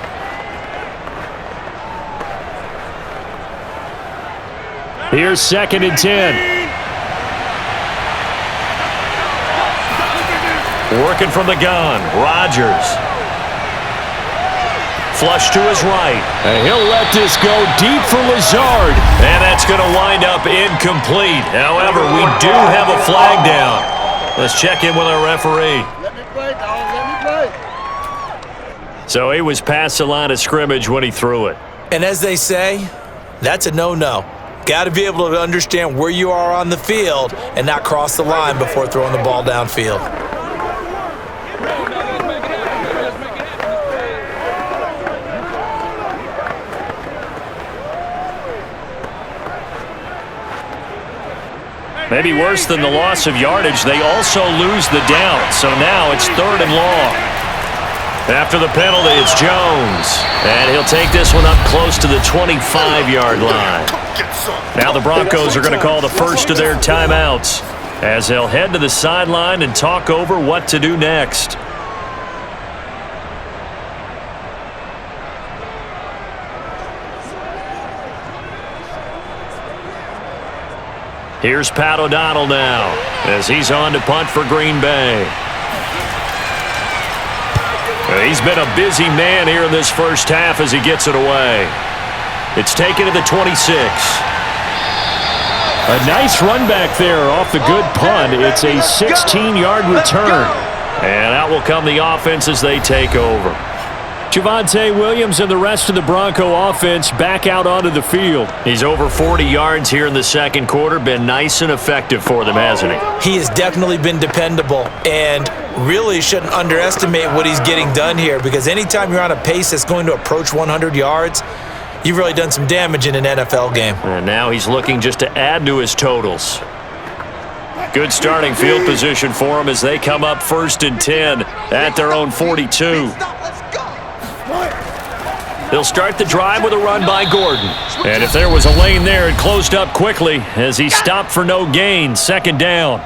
Speaker 5: Here's 2nd and 10.
Speaker 2: Working from the gun, Rodgers. Flush to his right.
Speaker 5: And he'll let this go deep for Lazard.
Speaker 2: And that's going to wind up incomplete. However, we do have a flag down. Let's check in with our referee.
Speaker 4: Let me play, dog. Let me play.
Speaker 2: So he was past the line of scrimmage when he threw it.
Speaker 3: And as they say, that's a no-no. Got to be able to understand where you are on the field and not cross the line before throwing the ball downfield.
Speaker 2: Maybe worse than the loss of yardage, they also lose the down. So now it's 3rd and long. After the penalty, it's Jones. And he'll take this one up close to the 25-yard line. Now the Broncos are going to call the first of their timeouts as they'll head to the sideline and talk over what to do next. Here's Pat O'Donnell now as he's on to punt for Green Bay. He's been a busy man here in this first half as he gets it away. It's taken to the 26.
Speaker 5: A nice run back there off the good punt. It's a 16-yard return.
Speaker 2: And out will come the offense as they take over.
Speaker 5: Javonte Williams and the rest of the Bronco offense back out onto the field.
Speaker 2: He's over 40 yards here in the second quarter. Been nice and effective for them, hasn't he?
Speaker 3: He has definitely been dependable and really shouldn't underestimate what he's getting done here, because anytime you're on a pace that's going to approach 100 yards, you've really done some damage in an NFL game.
Speaker 2: And now he's looking just to add to his totals. Good starting field position for him as they come up 1st and 10 at their own 42. They'll start the drive with a run by Gordon.
Speaker 5: And if there was a lane there, it closed up quickly as he stopped for no gain. 2nd down.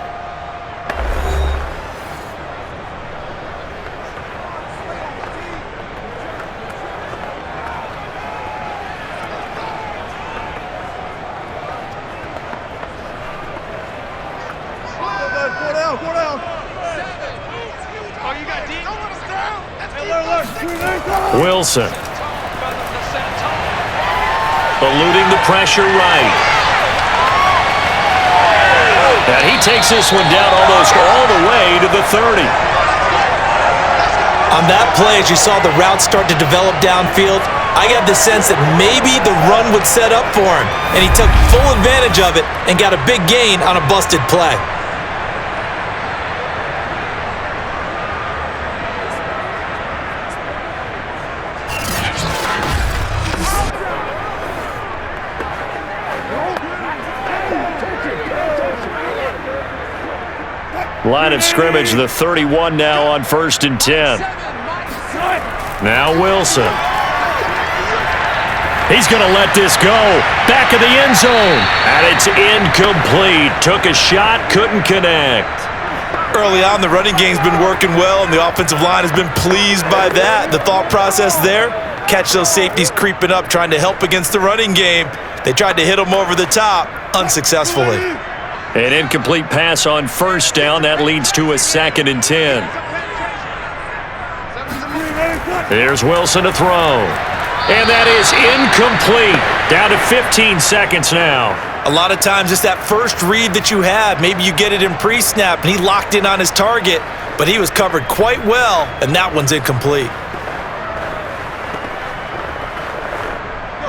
Speaker 5: Wilson.
Speaker 2: Eluding the pressure right. And he takes this one down almost all the way to the 30.
Speaker 3: On that play, as you saw the route start to develop downfield, I got the sense that maybe the run would set up for him, and he took full advantage of it and got a big gain on a busted play.
Speaker 2: Line of scrimmage, the 31 now on 1st and 10. Now Wilson.
Speaker 5: He's going to let this go. Back of the end zone.
Speaker 2: And it's incomplete. Took a shot, couldn't connect.
Speaker 3: Early on, the running game's been working well, and the offensive line has been pleased by that. The thought process there, catch those safeties creeping up, trying to help against the running game. They tried to hit them over the top, unsuccessfully.
Speaker 2: An incomplete pass on 1st down. That leads to a 2nd and 10. Here's Wilson to throw. And that is incomplete. Down to 15 seconds now.
Speaker 3: A lot of times it's that first read that you have. Maybe you get it in pre-snap, and he locked in on his target, but he was covered quite well, and that one's incomplete.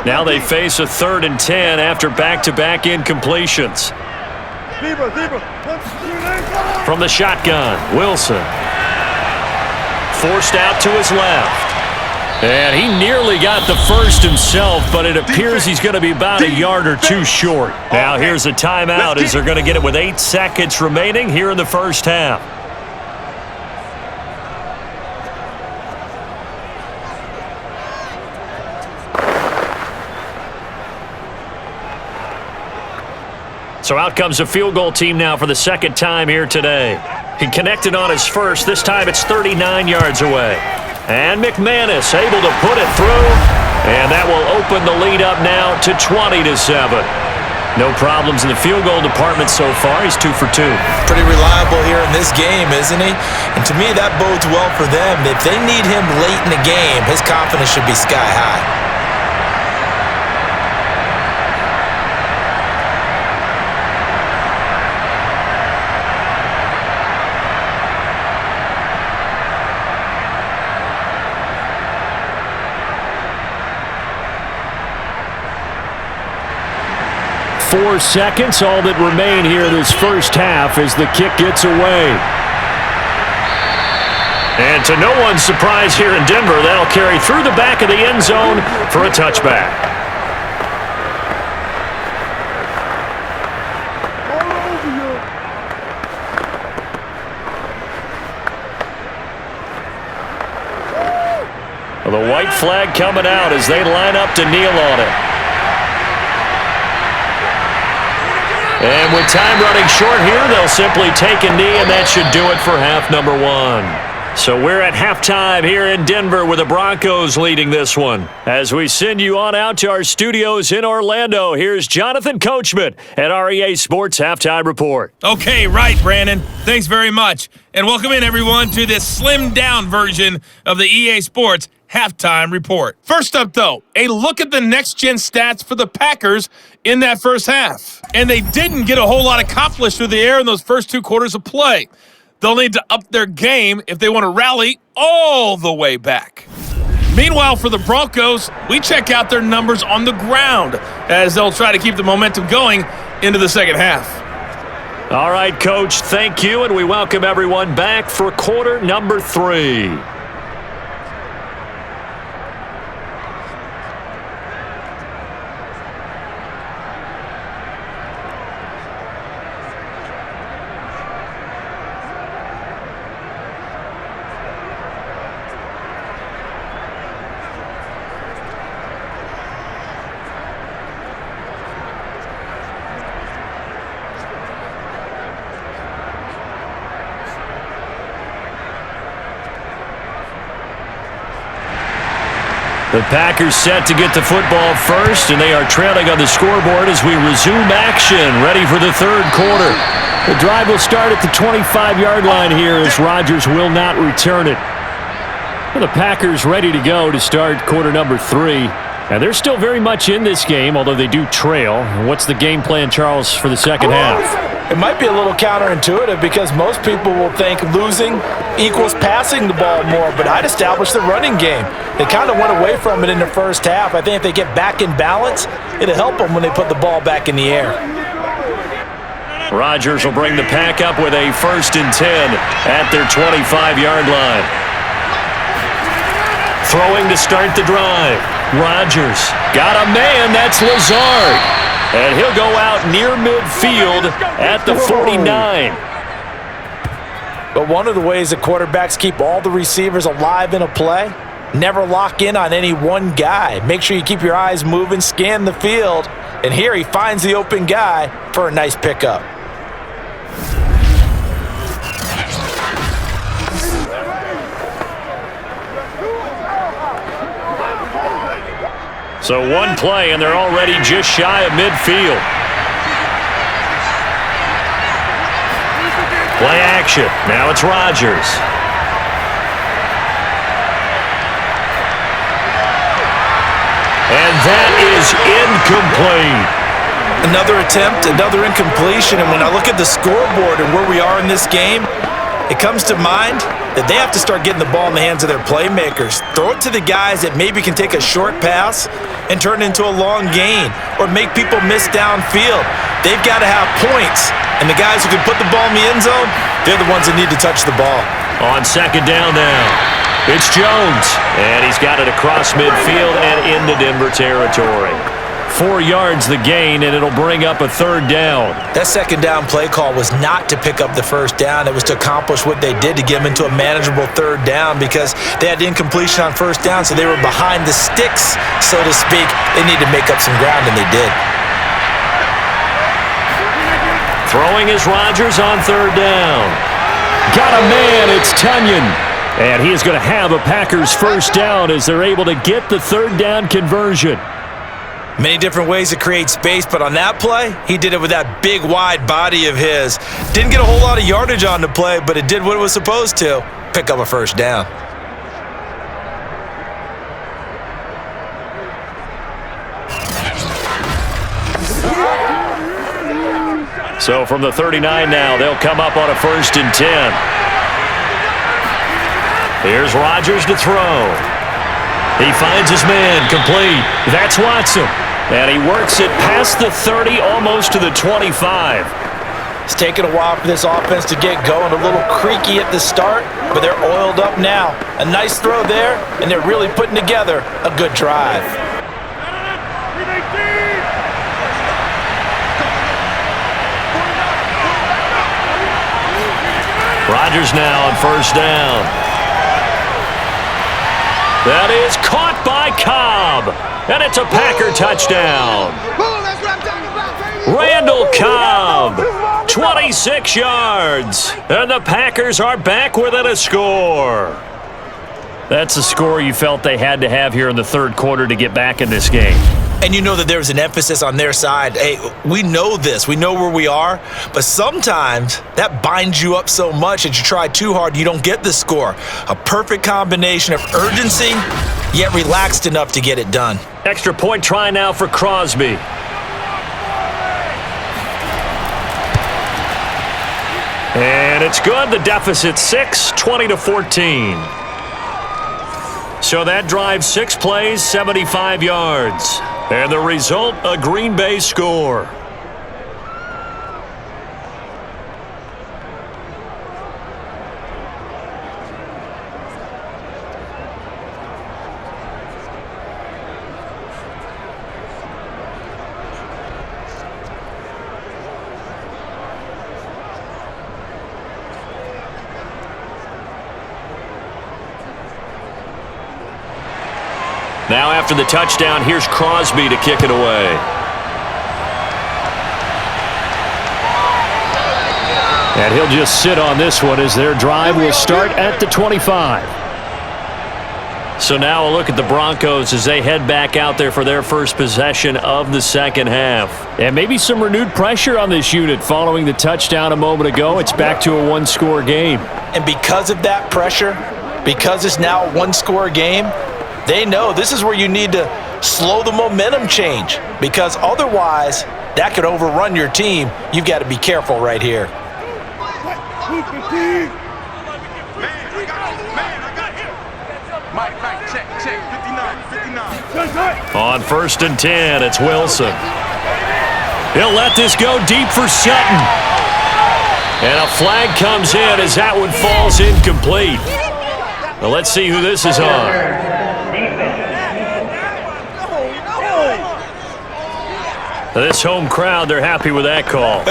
Speaker 2: Now they face a 3rd and 10 after back-to-back incompletions. From the shotgun, Wilson. Forced out to his left.
Speaker 5: And he nearly got the first himself, but it appears he's going to be about a yard or two short.
Speaker 2: Now here's a timeout as they're going to get it with 8 seconds remaining here in the first half. So out comes a field goal team now for the 2nd time here today. He connected on his first. This time it's 39 yards away. And McManus able to put it through. And that will open the lead up now to 20-7. No problems in the field goal department so far. He's 2 for 2.
Speaker 3: Pretty reliable here in this game, isn't he? And to me, that bodes well for them. If they need him late in the game, his confidence should be sky high.
Speaker 5: Four seconds, all that remain here this first half as the kick gets away.
Speaker 2: And to no one's surprise here in Denver, that'll carry through the back of the end zone for a touchback. Well, the white flag coming out as they line up to kneel on it. And with time running short here, they'll simply take a knee, and that should do it for half number 1. So we're at halftime here in Denver with the Broncos leading this one. As we send you on out to our studios in Orlando, here's Jonathan Coachman at REA Sports Halftime Report.
Speaker 7: Okay, right, Brandon. Thanks very much. And welcome in, everyone, to this slimmed-down version of the EA Sports Halftime Report. First up, though, a look at the next-gen stats for the Packers in that first half. And they didn't get a whole lot accomplished through the air in those first 2 quarters of play. They'll need to up their game if they want to rally all the way back. Meanwhile, for the Broncos, we check out their numbers on the ground as they'll try to keep the momentum going into the second half.
Speaker 2: All right, Coach, thank you, and we welcome everyone back for quarter number 3. The Packers set to get the football first, and they are trailing on the scoreboard as we resume action, ready for the third quarter. The drive will start at the 25-yard line here as Rodgers will not return it. Well, the Packers ready to go to start quarter number 3. And they're still very much in this game, although they do trail. What's the game plan, Charles, for the second half?
Speaker 3: It might be a little counterintuitive because most people will think losing equals passing the ball more, but I'd establish the running game. They kind of went away from it in the first half. I think if they get back in balance, it'll help them when they put the ball back in the air.
Speaker 2: Rodgers will bring the Pack up with a 1st and 10 at their 25-yard line. Throwing to start the drive. Rodgers got a man. That's Lazard. And he'll go out near midfield at the 49.
Speaker 3: But one of the ways that quarterbacks keep all the receivers alive in a play, never lock in on any one guy. Make sure you keep your eyes moving, scan the field. And here he finds the open guy for a nice pickup.
Speaker 2: So one play, and they're already just shy of midfield. Play action. Now it's Rodgers. And that is incomplete.
Speaker 3: Another attempt, another incompletion. And when I look at the scoreboard and where we are in this game, it comes to mind that they have to start getting the ball in the hands of their playmakers. Throw it to the guys that maybe can take a short pass and turn it into a long gain or make people miss downfield. They've got to have points. And the guys who can put the ball in the end zone, they're the ones that need to touch the ball.
Speaker 2: On second down now, it's Jones. And he's got it across midfield and into Denver territory. 4 yards the gain, and it'll bring up a 3rd down.
Speaker 3: That second down play call was not to pick up the first down. It was to accomplish what they did to get them into a manageable 3rd down because they had incompletion on first down, so they were behind the sticks, so to speak. They need to make up some ground, and they did.
Speaker 2: Throwing is Rodgers on 3rd down. Got a man, it's Tunyon. And he is going to have a Packers first down as they're able to get the 3rd down conversion.
Speaker 3: Many different ways to create space, but on that play, he did it with that big, wide body of his. Didn't get a whole lot of yardage on the play, but it did what it was supposed to. Pick up a first down.
Speaker 2: So from the 39 now, they'll come up on a 1st and 10. Here's Rodgers to throw. He finds his man, complete. That's Watson. And he works it past the 30, almost to the 25.
Speaker 3: It's taken a while for this offense to get going. A little creaky at the start, but they're oiled up now. A nice throw there, and they're really putting together a good drive.
Speaker 2: Rodgers now on 1st down. That is caught by Cobb. And it's a Packer touchdown. Randall Cobb, 26 yards. And the Packers are back within a score. That's a score you felt they had to have here in the third quarter to get back in this game.
Speaker 3: And you know that there was an emphasis on their side. Hey, we know this. We know where we are. But sometimes that binds you up so much that you try too hard, you don't get the score. A perfect combination of urgency, yet relaxed enough to get it done.
Speaker 2: Extra point try now for Crosby. And it's good. The deficit 6, 20-14. So that drive 6 plays, 75 yards. And the result, a Green Bay score. Now after the touchdown, here's Crosby to kick it away. And he'll just sit on this one as their drive will start at the 25. So now a look at the Broncos as they head back out there for their first possession of the second half. And maybe some renewed pressure on this unit following the touchdown a moment ago. It's back to a one-score game.
Speaker 3: And because of that pressure, because it's now a one-score game, they know this is where you need to slow the momentum change, because otherwise that could overrun your team. You've got to be careful right here.
Speaker 2: On 1st and 10, it's Wilson. He'll let this go deep for Sutton. And a flag comes in as that one falls incomplete. Well, let's see who this is on. This home crowd, they're happy with that call.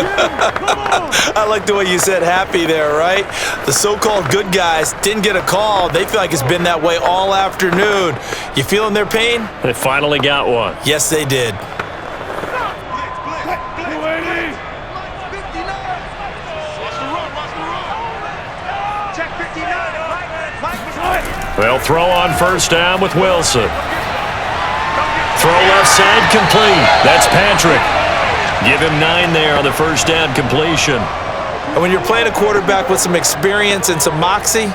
Speaker 3: I like the way you said happy there, right? The so-called good guys didn't get a call. They feel like it's been that way all afternoon. You feeling their pain?
Speaker 2: They finally got one.
Speaker 3: Yes, they did.
Speaker 2: They'll throw on 1st down with Wilson. Throw left side complete. That's Patrick. Give him 9 there on the 1st down completion.
Speaker 3: And when you're playing a quarterback with some experience and some moxie,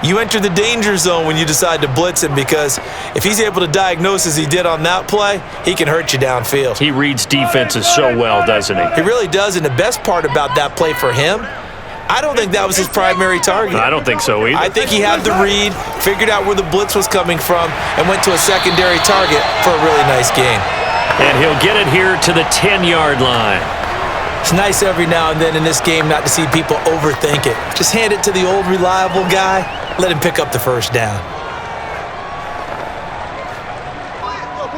Speaker 3: you enter the danger zone when you decide to blitz him, because if he's able to diagnose as he did on that play, he can hurt you downfield.
Speaker 2: He reads defenses so well, doesn't he?
Speaker 3: He really does, and the best part about that play for him, I don't think that was his primary target.
Speaker 2: I don't think so either.
Speaker 3: I think he had the read, figured out where the blitz was coming from, and went to a secondary target for a really nice gain.
Speaker 2: And he'll get it here to the 10-yard line.
Speaker 3: It's nice every now and then in this game not to see people overthink it. Just hand it to the old reliable guy, let him pick up the 1st down.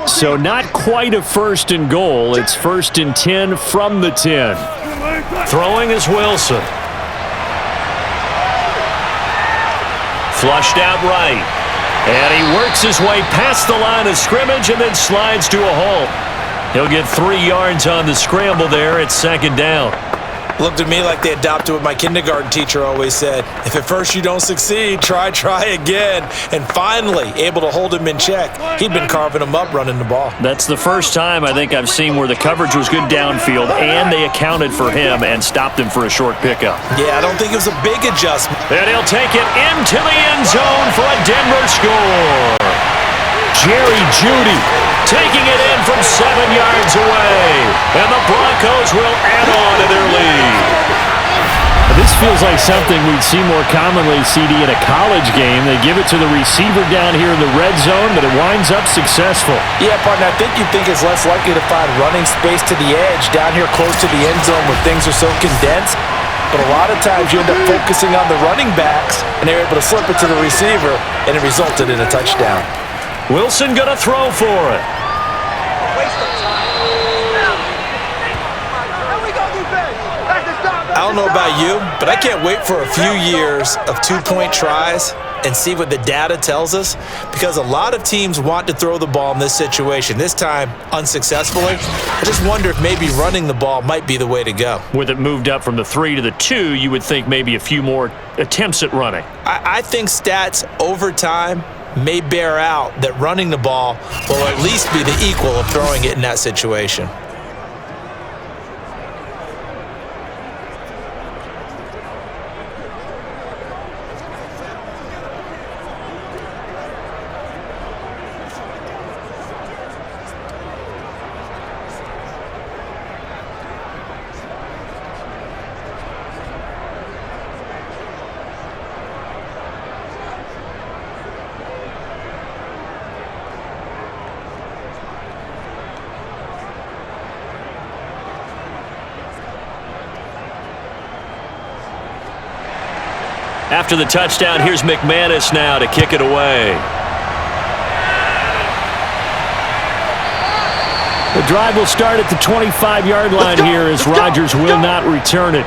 Speaker 2: So not quite a 1st and goal. It's 1st and 10 from the 10. Throwing is Wilson. Flushed out right. And he works his way past the line of scrimmage and then slides to a halt. He'll get 3 yards on the scramble there at 2nd down.
Speaker 3: Looked at me like they adopted what my kindergarten teacher always said. If at first you don't succeed, try again. And finally, able to hold him in check. He'd been carving him up running the ball.
Speaker 2: That's the first time I think I've seen where the coverage was good downfield and they accounted for him and stopped him for a short pickup.
Speaker 3: Yeah, I don't think it was a big adjustment.
Speaker 2: And he'll take it into the end zone for a Denver score. Jerry Jeudy taking it in from 7 yards away. And the Broncos will add on to their lead.
Speaker 5: This feels like something we'd see more commonly, CD, in a college game. They give it to the receiver down here in the red zone, but it winds up successful.
Speaker 3: Yeah, partner, I think you think it's less likely to find running space to the edge down here close to the end zone where things are so condensed. But a lot of times you end up focusing on the running backs, and they're able to slip it to the receiver, and it resulted in a touchdown.
Speaker 2: Wilson gonna throw for it.
Speaker 3: I don't know about you, but I can't wait for a few years of 2-point tries and see what the data tells us? Because a lot of teams want to throw the ball in this situation, this time unsuccessfully. I just wonder if maybe running the ball might be the way to go.
Speaker 5: With it moved up from the 3 to the 2, you would think maybe a few more attempts at running.
Speaker 3: I think stats over time may bear out that running the ball will at least be the equal of throwing it in that situation.
Speaker 2: After the touchdown, here's McManus now to kick it away.
Speaker 5: The drive will start at the 25-yard line here as Rodgers will not return it.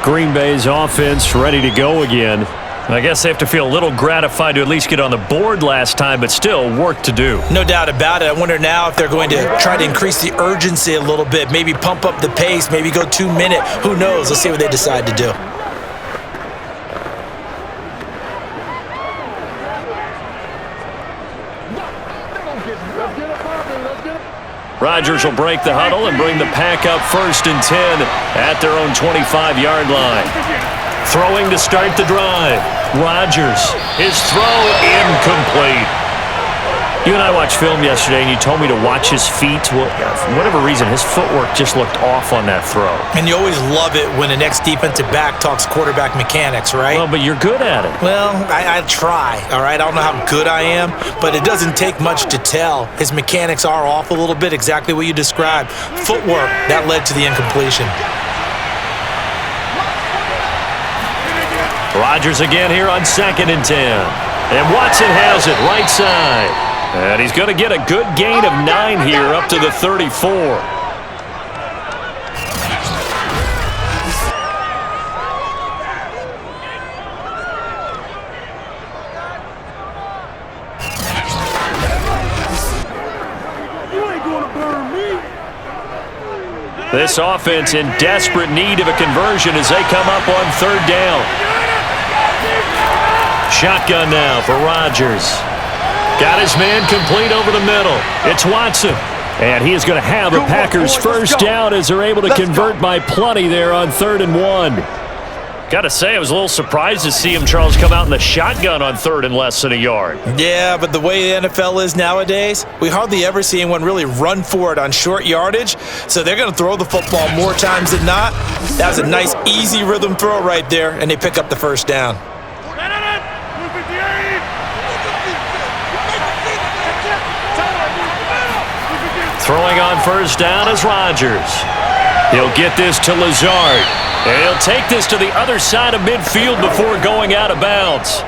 Speaker 5: Green Bay's offense ready to go again.
Speaker 2: I guess they have to feel a little gratified to at least get on the board last time, but still work to do.
Speaker 3: No doubt about it. I wonder now if they're going to try to increase the urgency a little bit, maybe pump up the pace, maybe go 2-minute. Who knows? Let's see what they decide to do.
Speaker 2: Rodgers will break the huddle and bring the pack up 1st and 10 at their own 25-yard line. Throwing to start the drive. Rodgers, his throw incomplete. You and I watched film yesterday, and you told me to watch his feet. Well, for whatever reason, his footwork just looked off on that throw.
Speaker 3: And you always love it when the next defensive back talks quarterback mechanics, right?
Speaker 2: Well, but you're good at it.
Speaker 3: Well, I try, all right? I don't know how good I am, but it doesn't take much to tell. His mechanics are off a little bit, exactly what you described. Footwork, that led to the incompletion.
Speaker 2: Rodgers again here on 2nd and 10. And Watson has it right side. And he's going to get a good gain of 9 here up to the 34. This offense in desperate need of a conversion as they come up on 3rd down. Shotgun now for Rodgers. Got his man complete over the middle. It's Watson. And he is going to have a Packers first down as they're able to convert by plenty there on 3rd and 1. Got to say, I was a little surprised to see him, Charles, come out in the shotgun on 3rd and less than a yard.
Speaker 3: Yeah, but the way the NFL is nowadays, we hardly ever see anyone really run for it on short yardage. So they're going to throw the football more times than not. That was a nice, easy rhythm throw right there, and they pick up the first down.
Speaker 2: Throwing on 1st down is Rodgers. He'll get this to Lazard. And he'll take this to the other side of midfield before going out of bounds.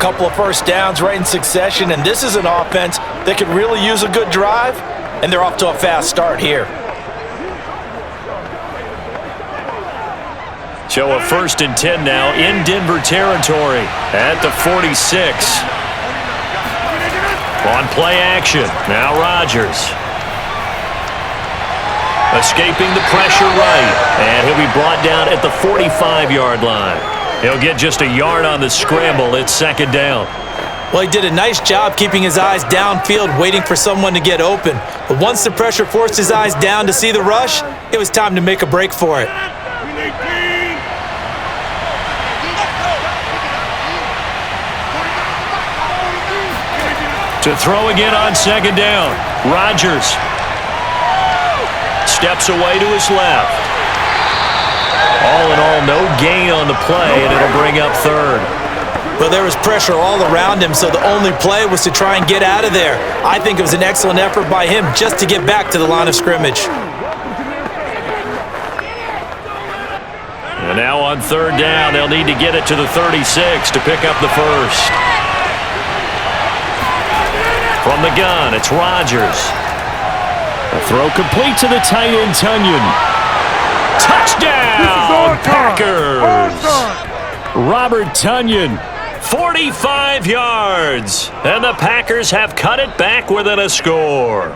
Speaker 3: Couple of first downs right in succession, and this is an offense that could really use a good drive, and they're off to a fast start here.
Speaker 2: So a 1st and 10 now in Denver territory at the 46. On play action, now Rodgers. Escaping the pressure right, and he'll be brought down at the 45-yard line. He'll get just a yard on the scramble. It's 2nd down.
Speaker 3: Well, he did a nice job keeping his eyes downfield, waiting for someone to get open. But once the pressure forced his eyes down to see the rush, it was time to make a break for it.
Speaker 2: To throw again on 2nd down, Rodgers steps away to his left. All in all, no gain on the play, and it'll bring up 3rd.
Speaker 3: Well, there was pressure all around him, so the only play was to try and get out of there. I think it was an excellent effort by him just to get back to the line of scrimmage.
Speaker 2: And now on 3rd down, they'll need to get it to the 36 to pick up the first. From the gun, it's Rodgers. A throw complete to the tight end, Tunyon. Touchdown, Packers! Robert Tunyon 45 yards. And the Packers have cut it back within a score.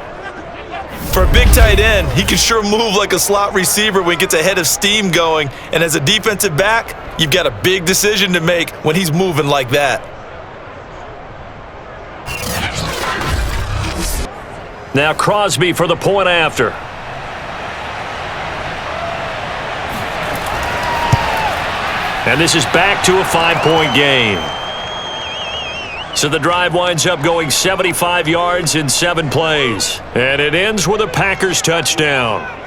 Speaker 3: For a big tight end, he can sure move like a slot receiver when he gets a head of steam going. And as a defensive back, you've got a big decision to make when he's moving like that.
Speaker 2: Now Crosby for the point after. And this is back to a 5-point game. So the drive winds up going 75 yards in 7 plays. And it ends with a Packers touchdown.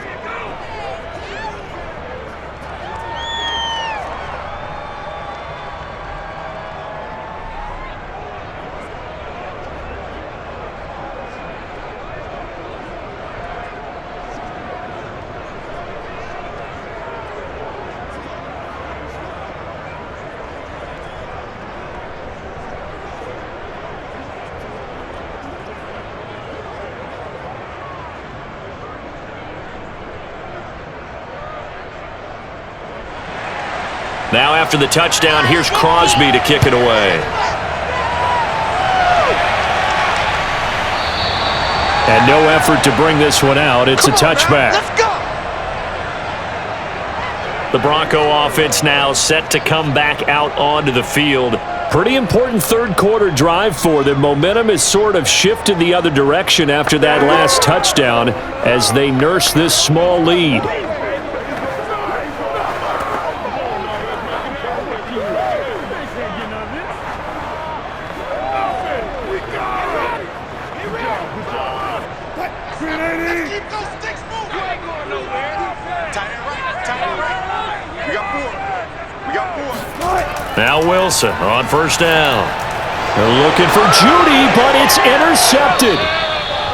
Speaker 2: Now after the touchdown, here's Crosby to kick it away. And no effort to bring this one out. It's a touchback. The Bronco offense now set to come back out onto the field. Pretty important third-quarter drive for them. Momentum has sort of shifted the other direction after that last touchdown as they nurse this small lead. Now Wilson on first down. They're looking for Judy, but it's intercepted.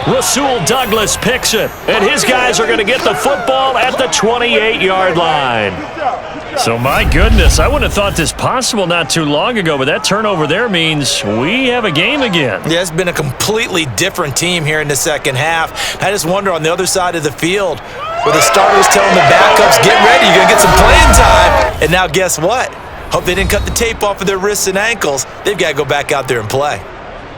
Speaker 2: Rasul Douglas picks it, and his guys are going to get the football at the 28-yard line. So, my goodness, I wouldn't have thought this possible not too long ago, but that turnover there means we have a game again.
Speaker 3: Yeah, it's been a completely different team here in the second half. I just wonder on the other side of the field where the starters telling the backups, get ready, you're going to get some playing time. And now guess what? Hope they didn't cut the tape off of their wrists and ankles. They've got to go back out there and play.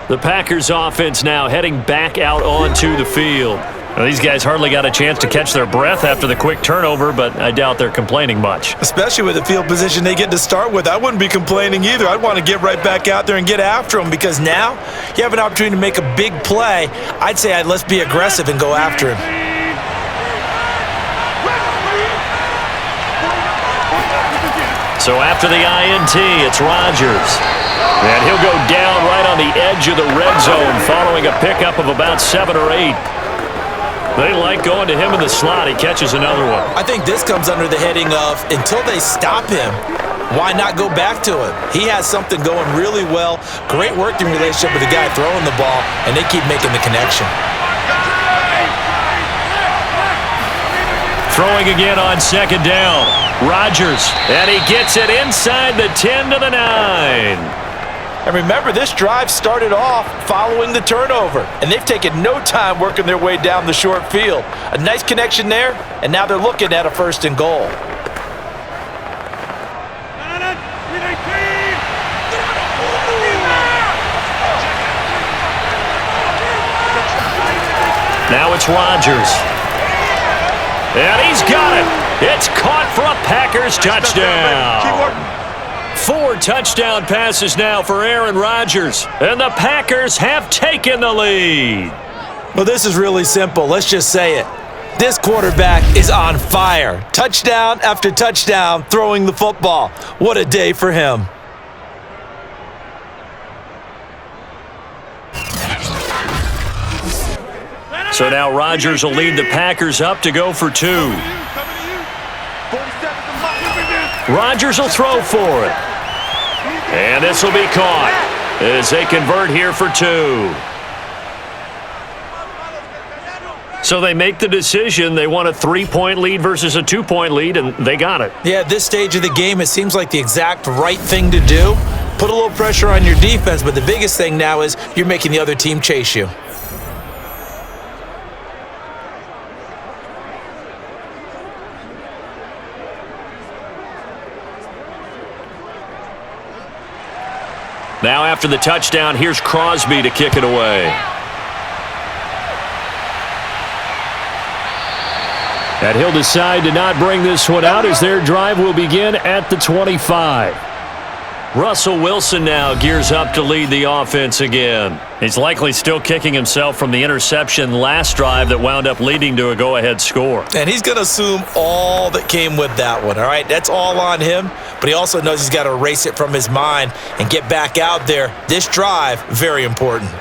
Speaker 2: The Packers offense now heading back out onto the field. Well, these guys hardly got a chance to catch their breath after the quick turnover, but I doubt they're complaining much.
Speaker 3: Especially with the field position they get to start with. I wouldn't be complaining either. I'd want to get right back out there and get after them because now you have an opportunity to make a big play. I'd say let's be aggressive and go after him.
Speaker 2: So after the INT, it's Rodgers. And he'll go down right on the edge of the red zone following a pickup of about 7 or 8. They like going to him in the slot. He catches another one.
Speaker 3: I think this comes under the heading of until they stop him, why not go back to him? He has something going really well. Great working relationship with the guy throwing the ball, and they keep making the connection.
Speaker 2: Throwing again on second down. Rodgers, and he gets it inside the 10 to the 9.
Speaker 3: And remember, this drive started off following the turnover, and they've taken no time working their way down the short field. A nice connection there, and now they're looking at a 1st and goal.
Speaker 2: Now it's Rodgers. And he's got it. It's caught for a Packers touchdown. 4 touchdown passes now for Aaron Rodgers, and the Packers have taken the lead.
Speaker 3: Well, this is really simple. Let's just say it. This quarterback is on fire. Touchdown after touchdown throwing the football. What a day for him.
Speaker 2: So now Rodgers will lead the Packers up to go for 2. Rodgers will throw for it. And this will be caught as they convert here for 2. So they make the decision. They want a 3-point lead versus a 2-point lead, and they got it.
Speaker 3: Yeah, at this stage of the game, it seems like the exact right thing to do. Put a little pressure on your defense, but the biggest thing now is you're making the other team chase you.
Speaker 2: Now after the touchdown, here's Crosby to kick it away. And he'll decide to not bring this one out as their drive will begin at the 25. Russell Wilson now gears up to lead the offense again. He's likely still kicking himself from the interception last drive that wound up leading to a go-ahead score.
Speaker 3: And he's going to assume all that came with that one, all right? That's all on him, but he also knows he's got to erase it from his mind and get back out there. This drive, very important.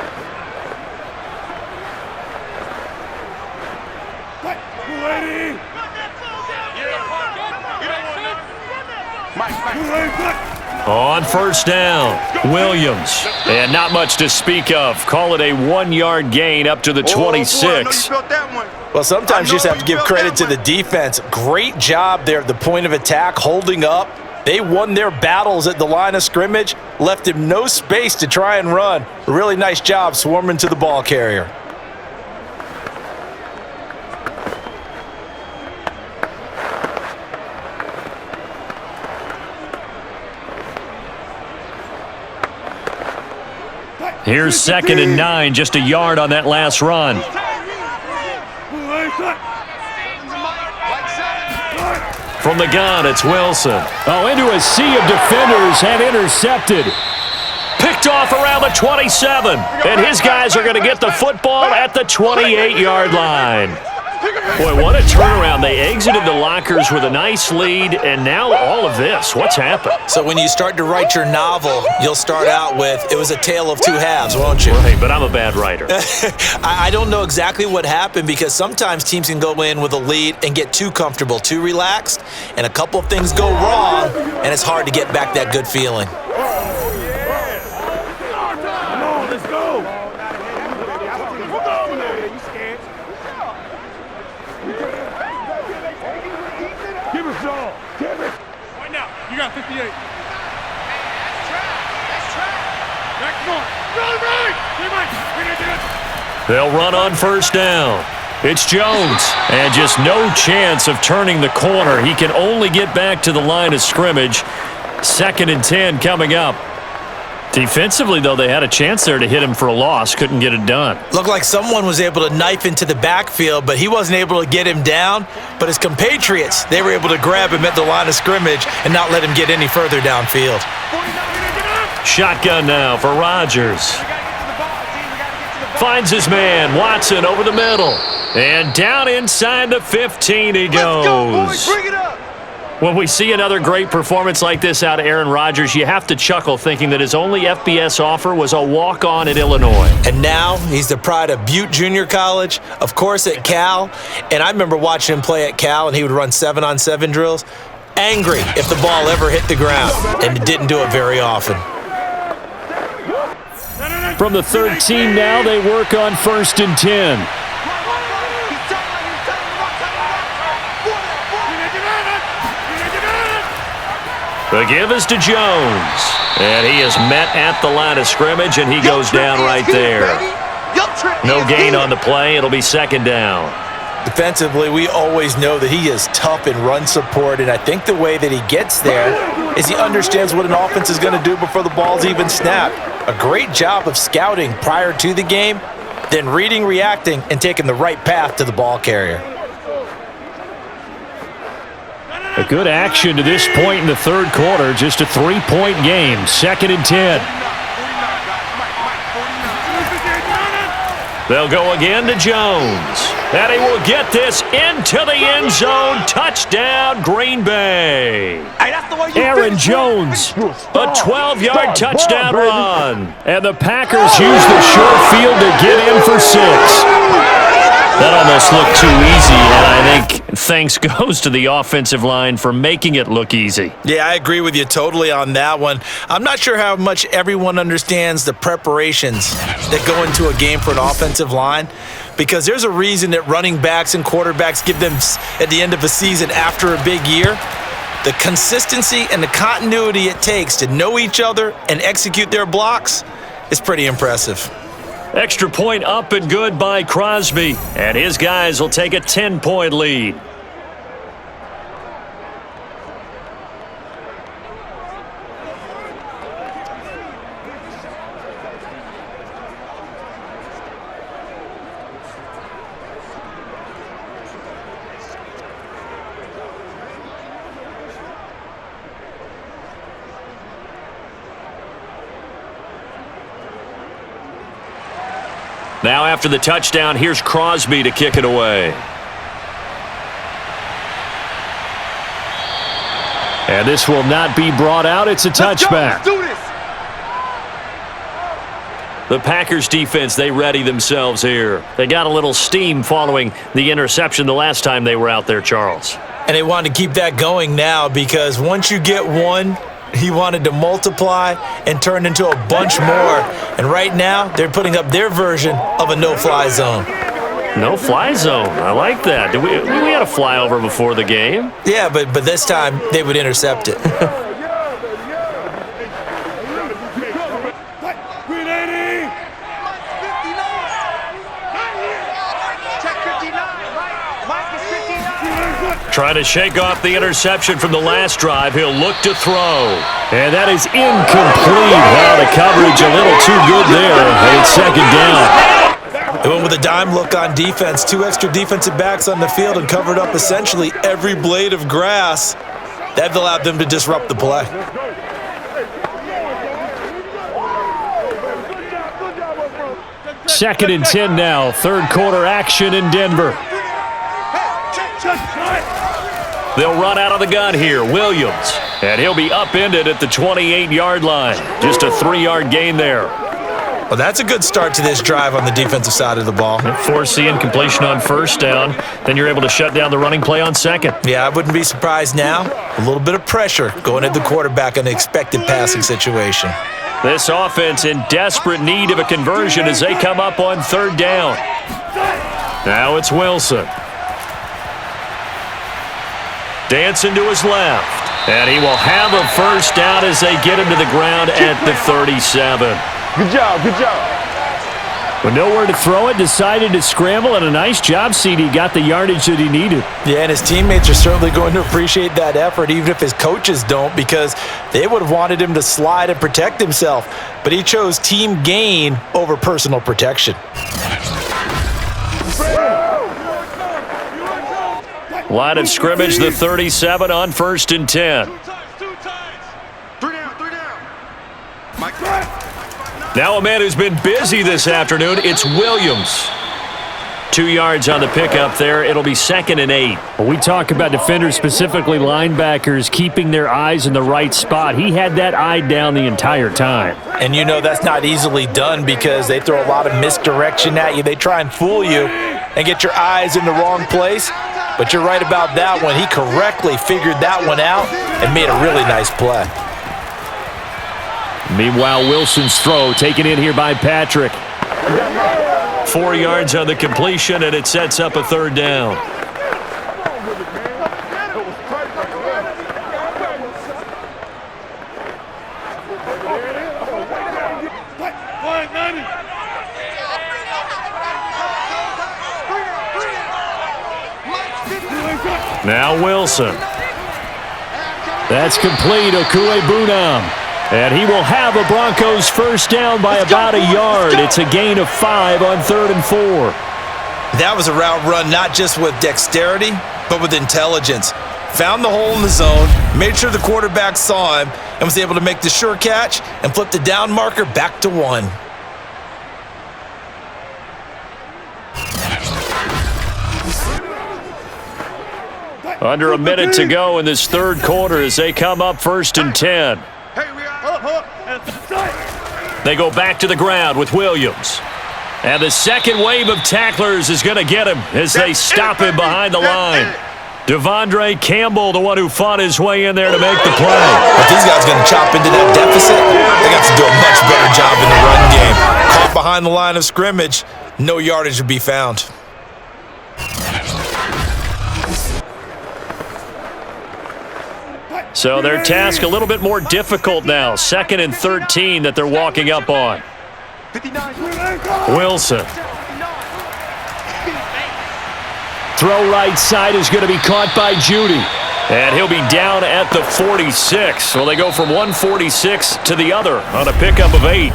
Speaker 2: On first down, Williams. And not much to speak of. Call it a 1-yard gain up to the 26.
Speaker 3: Well, sometimes you just have to give credit to the defense. Great job there at the point of attack, holding up. They won their battles at the line of scrimmage, left him no space to try and run. Really nice job swarming to the ball carrier.
Speaker 2: Here's 2nd and 9, just a yard on that last run. From the gun, it's Wilson.
Speaker 5: Oh, into a sea of defenders and intercepted.
Speaker 2: Picked off around the 27. And his guys are going to get the football at the 28-yard line. Boy, what a turnaround. They exited the lockers with a nice lead, and now all of this. What's happened?
Speaker 3: So when you start to write your novel, you'll start out with, it was a tale of two halves, won't you?
Speaker 2: Right, but I'm a bad writer.
Speaker 3: I don't know exactly what happened because sometimes teams can go in with a lead and get too comfortable, too relaxed, and a couple of things go wrong, and it's hard to get back that good feeling.
Speaker 4: You got 58. That's track. Back north.
Speaker 2: They'll run on first down. It's Jones. And just no chance of turning the corner. He can only get back to the line of scrimmage. 2nd and 10 coming up. Defensively, though, they had a chance there to hit him for a loss. Couldn't get it done.
Speaker 3: Looked like someone was able to knife into the backfield, but he wasn't able to get him down. But his compatriots, they were able to grab him at the line of scrimmage and not let him get any further downfield.
Speaker 2: Shotgun now for Rodgers. Finds his man, Watson, over the middle. And down inside the 15 he goes.
Speaker 4: Let's go, boys. Bring it up.
Speaker 2: When we see another great performance like this out of Aaron Rodgers, you have to chuckle thinking that his only FBS offer was a walk-on at Illinois.
Speaker 3: And now he's the pride of Butte Junior College, of course at Cal. And I remember watching him play at Cal, and he would run 7-on-7 drills. Angry if the ball ever hit the ground, and it didn't do it very often.
Speaker 5: From the 13 now, they work on 1st and 10.
Speaker 2: The give is to Jones. And he is met at the line of scrimmage, and he goes down right there. No gain on the play. It'll be 2nd down.
Speaker 3: Defensively, we always know that he is tough in run support, and I think the way that he gets there is he understands what an offense is going to do before the ball's even snapped. A great job of scouting prior to the game, then reading, reacting, and taking the right path to the ball carrier.
Speaker 5: A good action to this point in the 3rd quarter. Just a 3-point game. 2nd and 10.
Speaker 2: They'll go again to Jones. And he will get this into the end zone. Touchdown, Green Bay.
Speaker 5: Aaron Jones.
Speaker 2: A 12-yard touchdown run.
Speaker 5: And the Packers use the short field to get in for 6.
Speaker 2: That almost looked too easy, and I think thanks goes to the offensive line for making it look easy.
Speaker 3: Yeah, I agree with you totally on that one. I'm not sure how much everyone understands the preparations that go into a game for an offensive line, because there's a reason that running backs and quarterbacks give them at the end of a season after a big year. The consistency and the continuity it takes to know each other and execute their blocks is pretty impressive.
Speaker 2: Extra point up and good by Crosby. And his guys will take a 10-point lead. Now after the touchdown, here's Crosby to kick it away.
Speaker 5: And this will not be brought out. It's a touchback.
Speaker 4: Let's do this.
Speaker 2: The Packers defense, they ready themselves here. They got a little steam following the interception the last time they were out there, Charles.
Speaker 3: And they wanted to keep that going now because once you get one, he wanted to multiply and turn into a bunch more. And right now, they're putting up their version of a no-fly zone.
Speaker 2: No-fly zone. I like that. We had a flyover before the game.
Speaker 3: Yeah, but this time, they would intercept it.
Speaker 2: Trying to shake off the interception from the last drive. He'll look to throw.
Speaker 5: And that is incomplete. Wow, the coverage a little too good there. And it's second down.
Speaker 3: They went with a dime look on defense. 2 extra defensive backs on the field and covered up essentially every blade of grass. That allowed them to disrupt the play.
Speaker 5: Second and 10 now. Third quarter action in Denver.
Speaker 2: They'll run out of the gun here. Williams. And he'll be upended at the 28-yard line. Just a 3-yard gain there.
Speaker 3: Well, that's a good start to this drive on the defensive side of the ball.
Speaker 2: Force the incompletion on first down. Then you're able to shut down the running play on second.
Speaker 3: Yeah, I wouldn't be surprised now. A little bit of pressure going at the quarterback in an expected passing situation.
Speaker 2: This offense in desperate need of a conversion as they come up on third down. Now it's Wilson. Dancing to his left. And he will have a first down as they get him to the ground at the 37.
Speaker 4: Good job, good job.
Speaker 5: With nowhere to throw it, decided to scramble, and a nice job, CD. Got the yardage that he needed.
Speaker 3: Yeah, and his teammates are certainly going to appreciate that effort, even if his coaches don't, because they would have wanted him to slide and protect himself. But he chose team gain over personal protection.
Speaker 2: Line of scrimmage, the 37 on first and 10.
Speaker 4: Three down.
Speaker 2: Now a man who's been busy this afternoon, it's Williams. 2 yards on the pickup there. It'll be second and 8.
Speaker 5: When we talk about defenders, specifically linebackers, keeping their eyes in the right spot. He had that eye down the entire time.
Speaker 3: And you know that's not easily done because they throw a lot of misdirection at you. They try and fool you and get your eyes in the wrong place. But you're right about that one. He correctly figured that one out and made a really nice play.
Speaker 5: Meanwhile, Wilson's throw taken in here by Patrick.
Speaker 2: 4 yards on the completion, and it sets up a third down. Now Wilson.
Speaker 5: That's complete. Okuebunam. And he will have a Broncos first down by about a yard. It's a gain of 5 on 3rd and 4.
Speaker 3: That was a route run not just with dexterity, but with intelligence. Found the hole in the zone, made sure the quarterback saw him, and was able to make the sure catch and flip the down marker back to 1.
Speaker 2: Under a minute to go in this third quarter as they come up first and 10. They go back to the ground with Williams. And the second wave of tacklers is going to get him as they stop him behind the line. Devondre Campbell, the one who fought his way in there to make the play.
Speaker 3: If these guys are going to chop into that deficit, they got to do a much better job in the run game. Caught behind the line of scrimmage, no yardage to be found.
Speaker 2: So their task a little bit more difficult now. 2nd and 13 that they're walking up on. Wilson.
Speaker 5: Throw right side is going to be caught by Judy.
Speaker 2: And he'll be down at the 46. Well, they go from 146 to the other on a pickup of 8.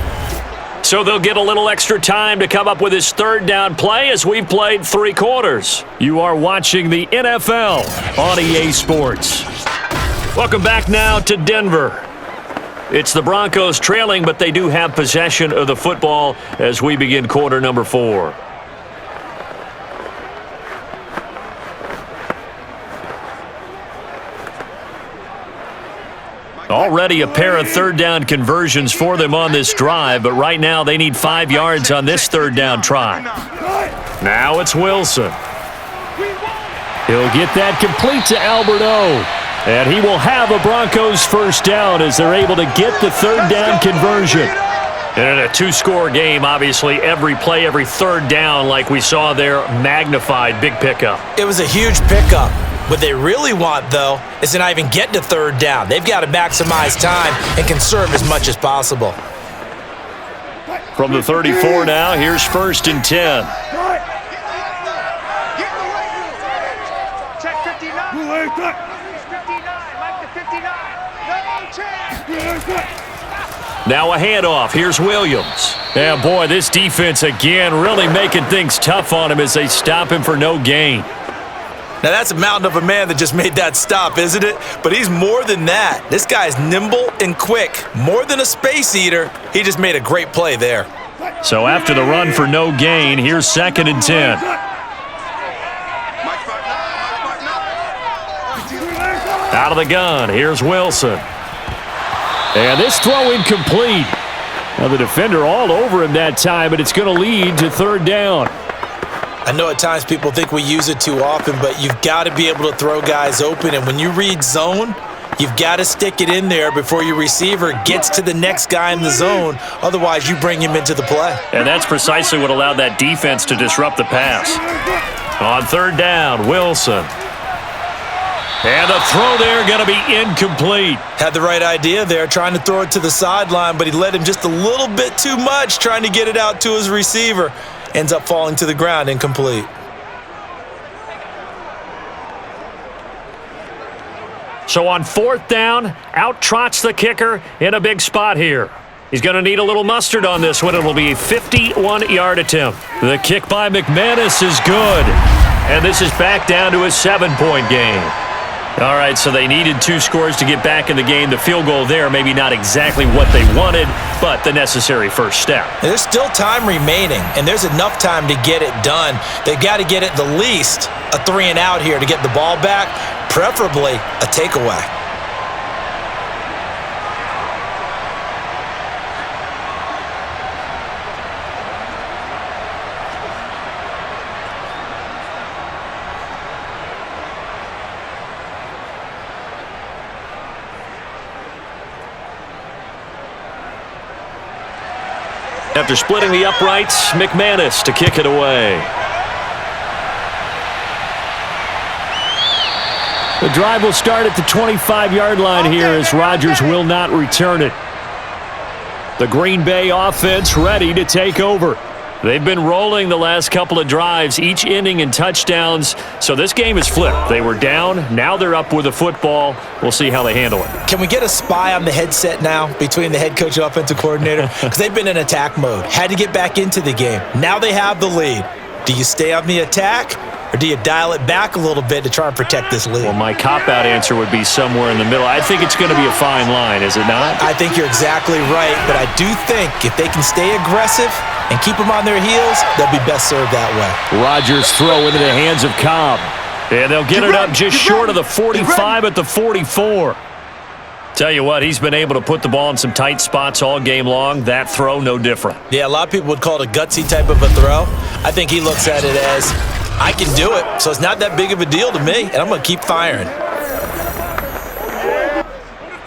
Speaker 2: So they'll get a little extra time to come up with his third down play as we've played 3 quarters.
Speaker 5: You are watching the NFL on EA Sports.
Speaker 2: Welcome back now to Denver. It's the Broncos trailing, but they do have possession of the football as we begin quarter number 4. Already a pair of third down conversions for them on this drive, but right now they need 5 yards on this third down try. Now it's Wilson.
Speaker 5: He'll get that complete to Alberto. And he will have a Broncos first down as they're able to get the third down conversion.
Speaker 2: And in a 2-score game, obviously every play, every third down like we saw there, magnified, big pickup.
Speaker 3: It was a huge pickup. What they really want, though, is to not even get to third down. They've got to maximize time and conserve as much as possible.
Speaker 2: From the 34 now, here's 1st and 10.
Speaker 4: Check 59. 59. Mike the 59. No check.
Speaker 2: Now a handoff. Here's Williams.
Speaker 5: Yeah, boy, this defense again really making things tough on him as they stop him for no gain.
Speaker 3: Now, that's a mountain of a man that just made that stop, isn't it? But he's more than that. This guy's nimble and quick. More than a space eater. He just made a great play there.
Speaker 5: So after the run for no gain, here's 2nd and 10.
Speaker 2: Out of the gun, here's Wilson.
Speaker 5: And this throw incomplete. Now the defender all over him that time, but it's going to lead to third down.
Speaker 3: I know at times people think we use it too often, but you've got to be able to throw guys open. And when you read zone, you've got to stick it in there before your receiver gets to the next guy in the zone. Otherwise, you bring him into the play.
Speaker 2: And that's precisely what allowed that defense to disrupt the pass. On third down, Wilson. And the throw there going to be incomplete.
Speaker 3: Had the right idea there, trying to throw it to the sideline, but he led him just a little bit too much trying to get it out to his receiver. Ends up falling to the ground, incomplete.
Speaker 2: So on 4th down, out trots the kicker in a big spot here. He's going to need a little mustard on this one. It'll be a 51-yard attempt.
Speaker 5: The kick by McManus is good.
Speaker 2: And this is back down to a 7-point game. All right, so they needed 2 scores to get back in the game. The field goal there, maybe not exactly what they wanted, but the necessary first step.
Speaker 3: There's still time remaining, and there's enough time to get it done. They've got to get at the least a 3-and-out here to get the ball back, preferably a takeaway.
Speaker 2: After splitting the uprights, McManus to kick it away.
Speaker 5: The drive will start at the 25-yard line here as Rodgers will not return it. The Green Bay offense ready to take over.
Speaker 2: They've been rolling the last couple of drives, each ending in touchdowns, so this game is flipped. They were down, now they're up with the football. We'll see how they handle it.
Speaker 3: Can we get a spy on the headset now between the head coach and offensive coordinator? Because they've been in attack mode, had to get back into the game. Now they have the lead. Do you stay on the attack, or do you dial it back a little bit to try and protect this lead?
Speaker 2: Well, my cop-out answer would be somewhere in the middle. I think it's going to be a fine line, is it not?
Speaker 3: I think you're exactly right, but I do think if they can stay aggressive and keep them on their heels, they'll be best served that way.
Speaker 5: Rodgers throw into the hands of Cobb.
Speaker 2: And they'll get it up just short of the 45 at the 44. Tell you what, he's been able to put the ball in some tight spots all game long. That throw, no different.
Speaker 3: Yeah, a lot of people would call it a gutsy type of a throw. I think he looks at it as, I can do it, so it's not that big of a deal to me, and I'm going to keep firing.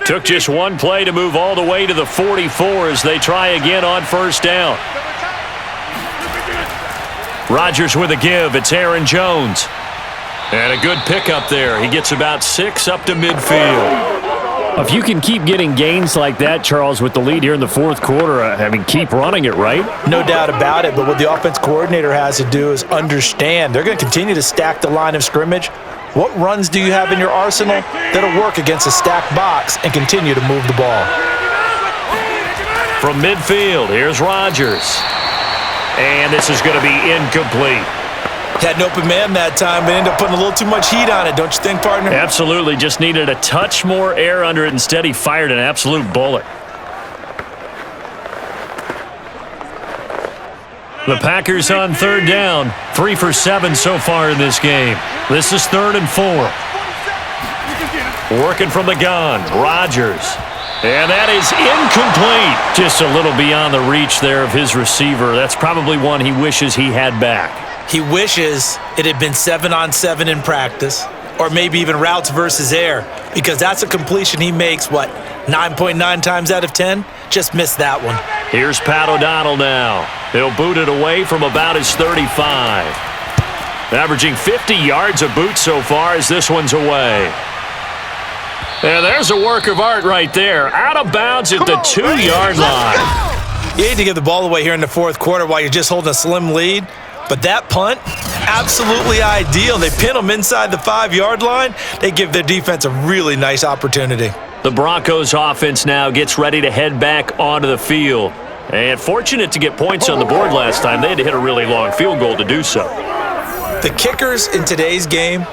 Speaker 2: Took just one play to move all the way to the 44 as they try again on first down. Rodgers with a give. It's Aaron Jones. And a good pickup there. He gets about 6 up to midfield.
Speaker 5: If you can keep getting gains like that, Charles, with the lead here in the fourth quarter, I mean, keep running it, right?
Speaker 3: No doubt about it, but what the offense coordinator has to do is understand they're going to continue to stack the line of scrimmage. What runs do you have in your arsenal that'll work against a stacked box and continue to move the ball?
Speaker 2: From midfield, here's Rodgers. And this is going to be incomplete.
Speaker 3: Had an open man that time, but ended up putting a little too much heat on it, don't you think, partner?
Speaker 2: Absolutely. Just needed a touch more air under it. Instead, he fired an absolute bullet. The Packers on third down, 3 for 7 so far in this game. This is 3rd and 4. Working from the gun, Rodgers. And that is incomplete. Just a little beyond the reach there of his receiver. That's probably one he wishes he had back.
Speaker 3: He wishes it had been 7-on-7 in practice, or maybe even routes versus air, because that's a completion he makes, 9.9 times out of 10? Just missed that one.
Speaker 2: Here's Pat O'Donnell now. He'll boot it away from about his 35. Averaging 50 yards a boot so far as this one's away. And there's a work of art right there. Out of bounds at the 2-yard line.
Speaker 3: You hate to give the ball away here in the fourth quarter while you're just holding a slim lead, but that punt, absolutely ideal. They pin them inside the 5-yard line. They give their defense a really nice opportunity.
Speaker 2: The Broncos offense now gets ready to head back onto the field. And fortunate to get points on the board last time. They had to hit a really long field goal to do so.
Speaker 3: The kickers in today's game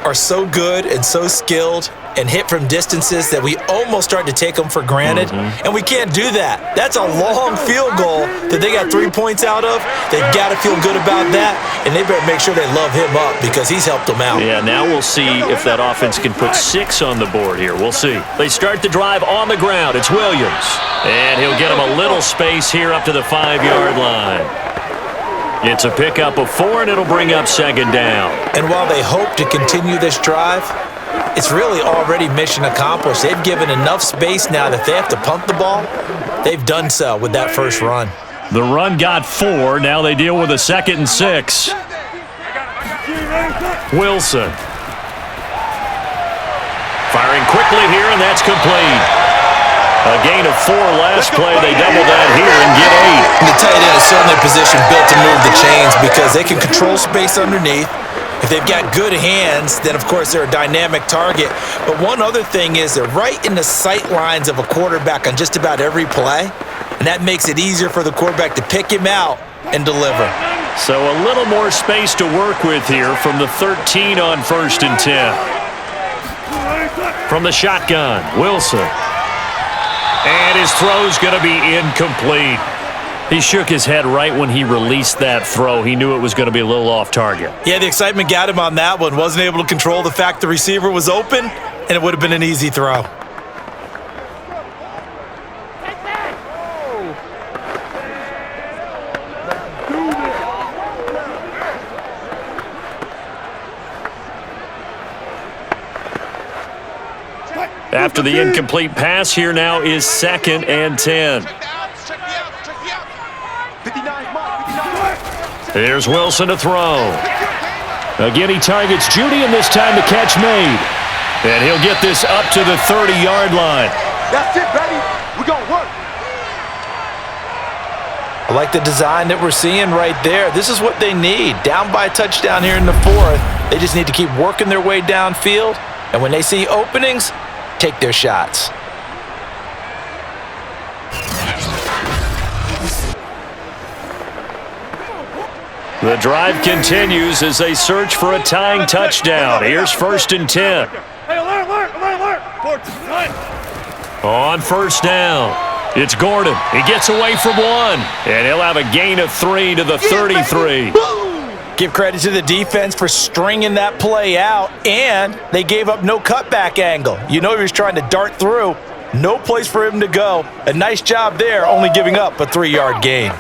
Speaker 3: are so good and so skilled and hit from distances that we almost start to take them for granted, and we can't do that. That's a long field goal that they got 3 points out of. They've got to feel good about that, and they better make sure they love him up because he's helped them out.
Speaker 2: Yeah, now we'll see if that offense can put 6 on the board here. We'll see. They start the drive on the ground. It's Williams, and he'll get him a little space here up to the 5-yard line. It's a pickup of 4, and it'll bring up 2nd down.
Speaker 3: And while they hope to continue this drive, it's really already mission accomplished. They've given enough space now that they have to punt the ball. They've done so with that first run.
Speaker 2: The run got 4. Now they deal with a 2nd and 6. Wilson. Firing quickly here, and that's complete. A gain of 4 last play. They double that here and get 8.
Speaker 3: And the tight end is certainly a position built to move the chains because they can control space underneath. If they've got good hands, then of course they're a dynamic target. But one other thing is they're right in the sight lines of a quarterback on just about every play. And that makes it easier for the quarterback to pick him out and deliver.
Speaker 2: So a little more space to work with here from the 13 on 1st and 10. From the shotgun, Wilson. And his throw's going to be incomplete. He shook his head right when he released that throw. He knew it was going to be a little off target.
Speaker 3: Yeah, the excitement got him on that one. Wasn't able to control the fact the receiver was open, and it would have been an easy throw.
Speaker 2: After the incomplete pass, here now is 2nd and 10. Here's Wilson to throw. Again, he targets Judy, and this time the catch made. And he'll get this up to the 30-yard line.
Speaker 4: That's it, baby. We're going to work.
Speaker 3: I like the design that we're seeing right there. This is what they need. Down by a touchdown here in the 4th. They just need to keep working their way downfield. And when they see openings, take their shots.
Speaker 2: The drive continues as they search for a tying touchdown. Here's 1st and 10. On 1st down, it's Gordon. He gets away from 1, and he'll have a gain of 3 to the 33.
Speaker 3: Give credit to the defense for stringing that play out, and they gave up no cutback angle. You know he was trying to dart through. No place for him to go. A nice job there, only giving up a 3-yard gain.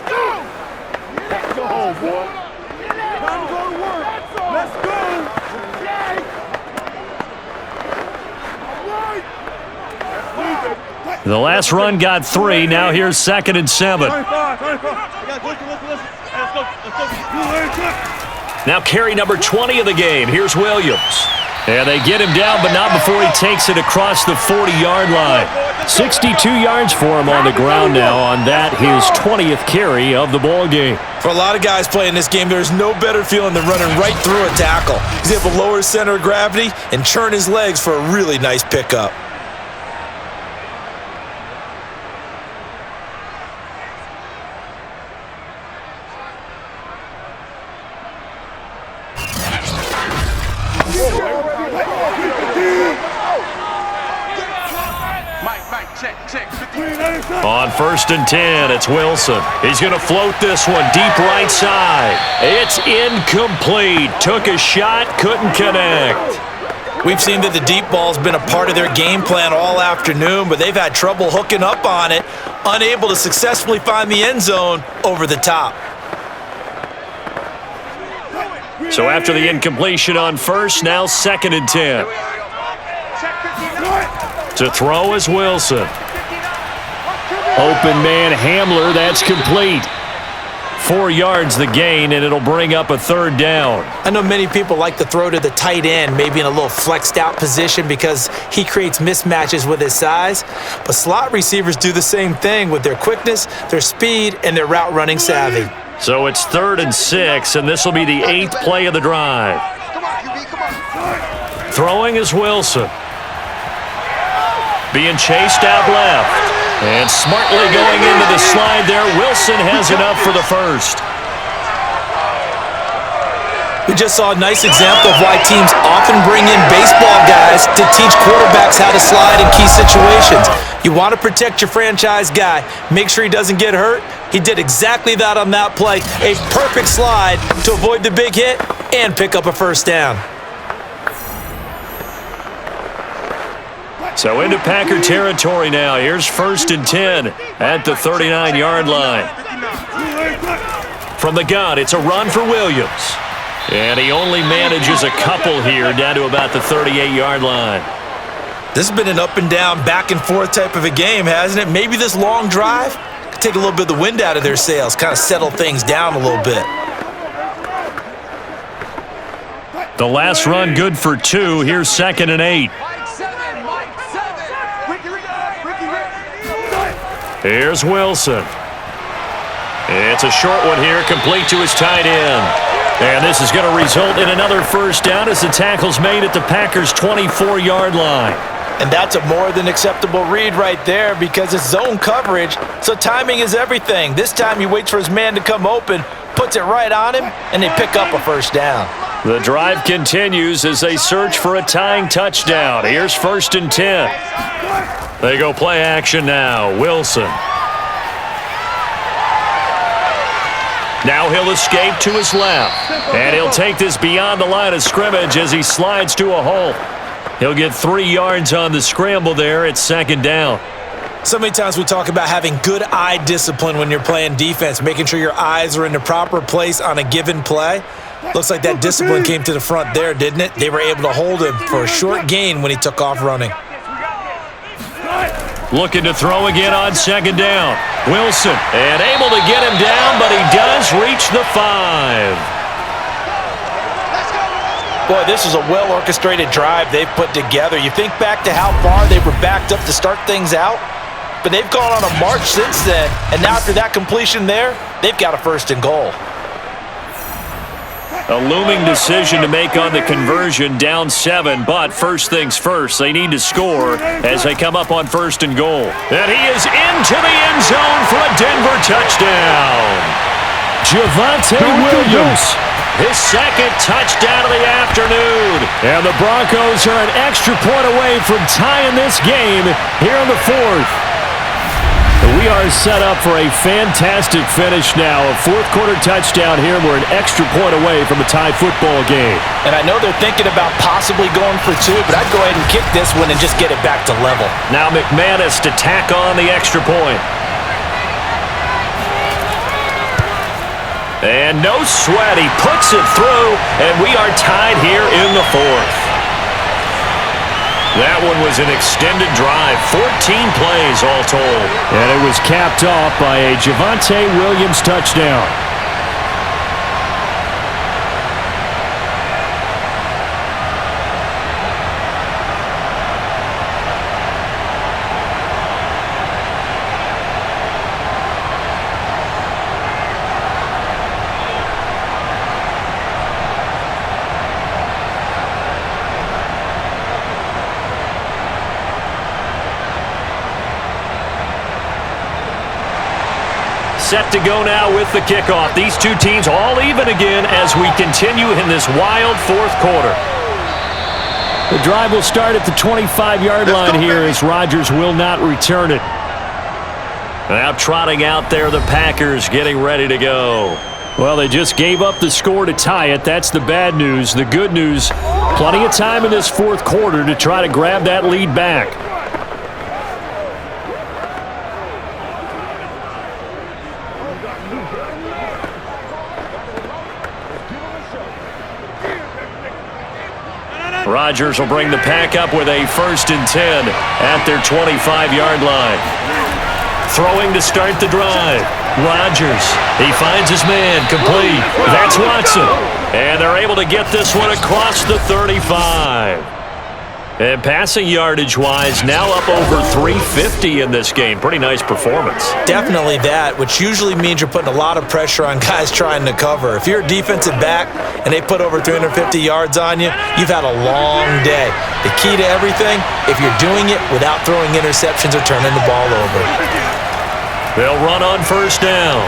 Speaker 2: The last run got 3. Now here's 2nd and 7. Now carry number 20 of the game. Here's Williams. And they get him down, but not before he takes it across the 40-yard line. 62 yards for him on the ground now on that, his 20th carry of the ball game.
Speaker 3: For a lot of guys playing this game, there's no better feeling than running right through a tackle. He's able to lower his center of gravity and churn his legs for a really nice pickup.
Speaker 2: On 1st and 10, it's Wilson. He's going to float this one deep right side. It's incomplete. Took a shot, couldn't connect.
Speaker 3: We've seen that the deep ball's been a part of their game plan all afternoon, but they've had trouble hooking up on it, unable to successfully find the end zone over the top.
Speaker 2: So after the incompletion on 1st, now 2nd and 10. To throw is Wilson.
Speaker 5: Open man Hamler, that's complete.
Speaker 2: 4 yards the gain, and it'll bring up a 3rd down.
Speaker 3: I know many people like to throw to the tight end, maybe in a little flexed out position because he creates mismatches with his size. But slot receivers do the same thing with their quickness, their speed, and their route running savvy.
Speaker 2: So it's 3rd and 6, and this will be the 8th play of the drive. Throwing is Wilson. Being chased out left. And smartly going into the slide there, Wilson has enough for the 1st.
Speaker 3: We just saw a nice example of why teams often bring in baseball guys to teach quarterbacks how to slide in key situations. You want to protect your franchise guy. Make sure he doesn't get hurt. He did exactly that on that play. A perfect slide to avoid the big hit and pick up a 1st down.
Speaker 2: So into Packer territory now. Here's 1st and 10 at the 39-yard line. From the gun, it's a run for Williams. And he only manages a couple here down to about the 38-yard line.
Speaker 3: This has been an up and down, back and forth type of a game, hasn't it? Maybe this long drive could take a little bit of the wind out of their sails, kind of settle things down a little bit.
Speaker 2: The last run good for 2. Here's 2nd and 8. Here's Wilson. It's a short one here, complete to his tight end. And this is going to result in another 1st down as the tackle's made at the Packers' 24-yard line.
Speaker 3: And that's a more than acceptable read right there because it's zone coverage, so timing is everything. This time he waits for his man to come open, puts it right on him, and they pick up a 1st down.
Speaker 2: The drive continues as they search for a tying touchdown. Here's 1st and 10. They go play action now. Wilson. Now he'll escape to his left. And he'll take this beyond the line of scrimmage as he slides to a hole. He'll get 3 yards on the scramble there. It's 2nd down.
Speaker 3: So many times we talk about having good eye discipline when you're playing defense, making sure your eyes are in the proper place on a given play. Looks like that discipline came to the front there, didn't it? They were able to hold him for a short gain when he took off running.
Speaker 2: Looking to throw again on 2nd down. Wilson, and able to get him down, but he does reach the 5.
Speaker 3: Boy, this is a well-orchestrated drive they've put together. You think back to how far they were backed up to start things out, but they've gone on a march since then, and now after that completion there, they've got a 1st and goal.
Speaker 2: A looming decision to make on the conversion, down 7, but first things first, they need to score as they come up on 1st and goal. And he is into the end zone for a Denver touchdown. Javonte Williams, his 2nd touchdown of the afternoon. And the Broncos are an extra point away from tying this game here in the 4th. We are set up for a fantastic finish now. A 4th-quarter touchdown here. We're an extra point away from a tie football game.
Speaker 3: And I know they're thinking about possibly going for 2, but I'd go ahead and kick this one and just get it back to level.
Speaker 2: Now McManus to tack on the extra point. And no sweat. He puts it through, and we are tied here in the 4th. That one was an extended drive, 14 plays all told.
Speaker 5: And it was capped off by a Javonte Williams touchdown.
Speaker 2: Set to go now with the kickoff. These two teams all even again as we continue in this wild 4th quarter.
Speaker 5: The drive will start at the 25-yard line here as Rodgers will not return it.
Speaker 2: Now trotting out there, the Packers getting ready to go.
Speaker 5: Well, they just gave up the score to tie it. That's the bad news. The good news, plenty of time in this fourth quarter to try to grab that lead back.
Speaker 2: Rodgers will bring the Pack up with a 1st and 10 at their 25-yard line. Throwing to start the drive. Rodgers, he finds his man, complete. That's Watson. And they're able to get this one across the 35. And passing yardage-wise, now up over 350 in this game. Pretty nice performance.
Speaker 3: Definitely that, which usually means you're putting a lot of pressure on guys trying to cover. If you're a defensive back and they put over 350 yards on you, you've had a long day. The key to everything, if you're doing it without throwing interceptions or turning the ball over.
Speaker 2: They'll run on 1st down.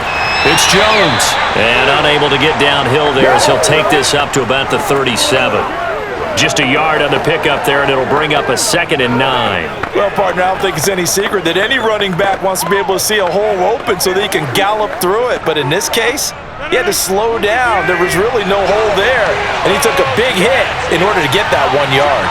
Speaker 2: It's Jones. And unable to get downhill there as he'll take this up to about the 37. Just a yard on the pickup there, and it'll bring up a 2nd and 9.
Speaker 3: Well, partner, I don't think it's any secret that any running back wants to be able to see a hole open so that he can gallop through it. But in this case, he had to slow down. There was really no hole there, and he took a big hit in order to get that 1 yard.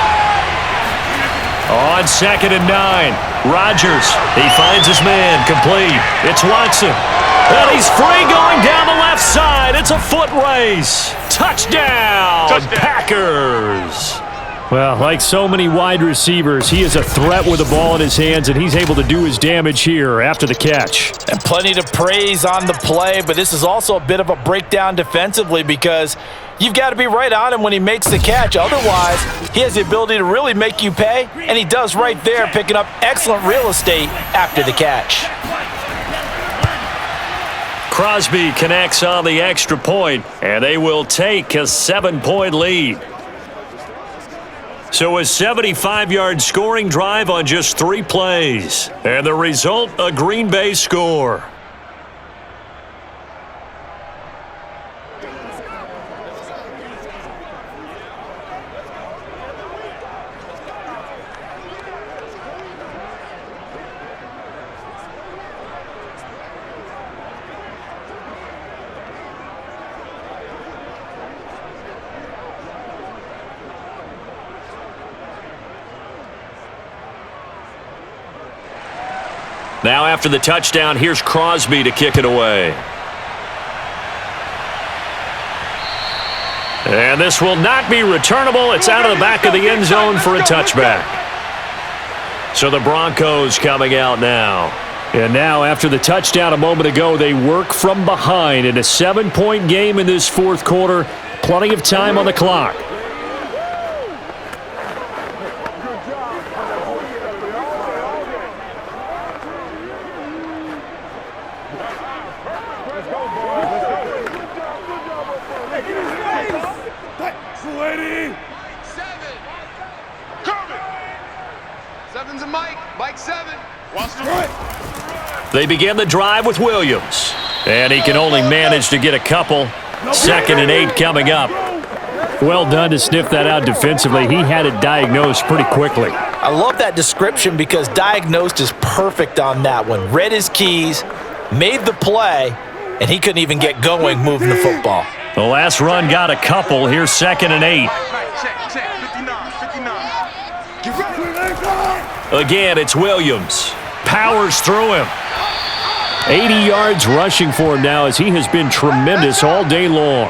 Speaker 2: On 2nd and 9, Rodgers, he finds his man, complete. It's Watson. And he's free going down the left side. It's a foot race. Touchdown, Packers.
Speaker 5: Well, like so many wide receivers, he is a threat with the ball in his hands, and he's able to do his damage here after the catch.
Speaker 3: And plenty to praise on the play, but this is also a bit of a breakdown defensively because you've got to be right on him when he makes the catch. Otherwise, he has the ability to really make you pay, and he does right there, picking up excellent real estate after the catch.
Speaker 2: Crosby connects on the extra point, and they will take a 7-point lead. So a 75-yard scoring drive on just 3 plays. And the result, a Green Bay score. Now after the touchdown, here's Crosby to kick it away. And this will not be returnable. It's out of the back of the end zone for a touchback. So the Broncos coming out now.
Speaker 5: And now after the touchdown a moment ago, they work from behind in a 7-point game in this fourth quarter. Plenty of time on the clock.
Speaker 2: They begin the drive with Williams. And he can only manage to get a couple. 2nd and 8 coming up.
Speaker 5: Well done to sniff that out defensively. He had it diagnosed pretty quickly.
Speaker 3: I love that description because diagnosed is perfect on that one. Read his keys, made the play, and he couldn't even get going moving the football.
Speaker 2: The last run got a couple. Here's 2nd and 8. Again, it's Williams. Powers through him.
Speaker 5: 80 yards rushing for him now as he has been tremendous all day long.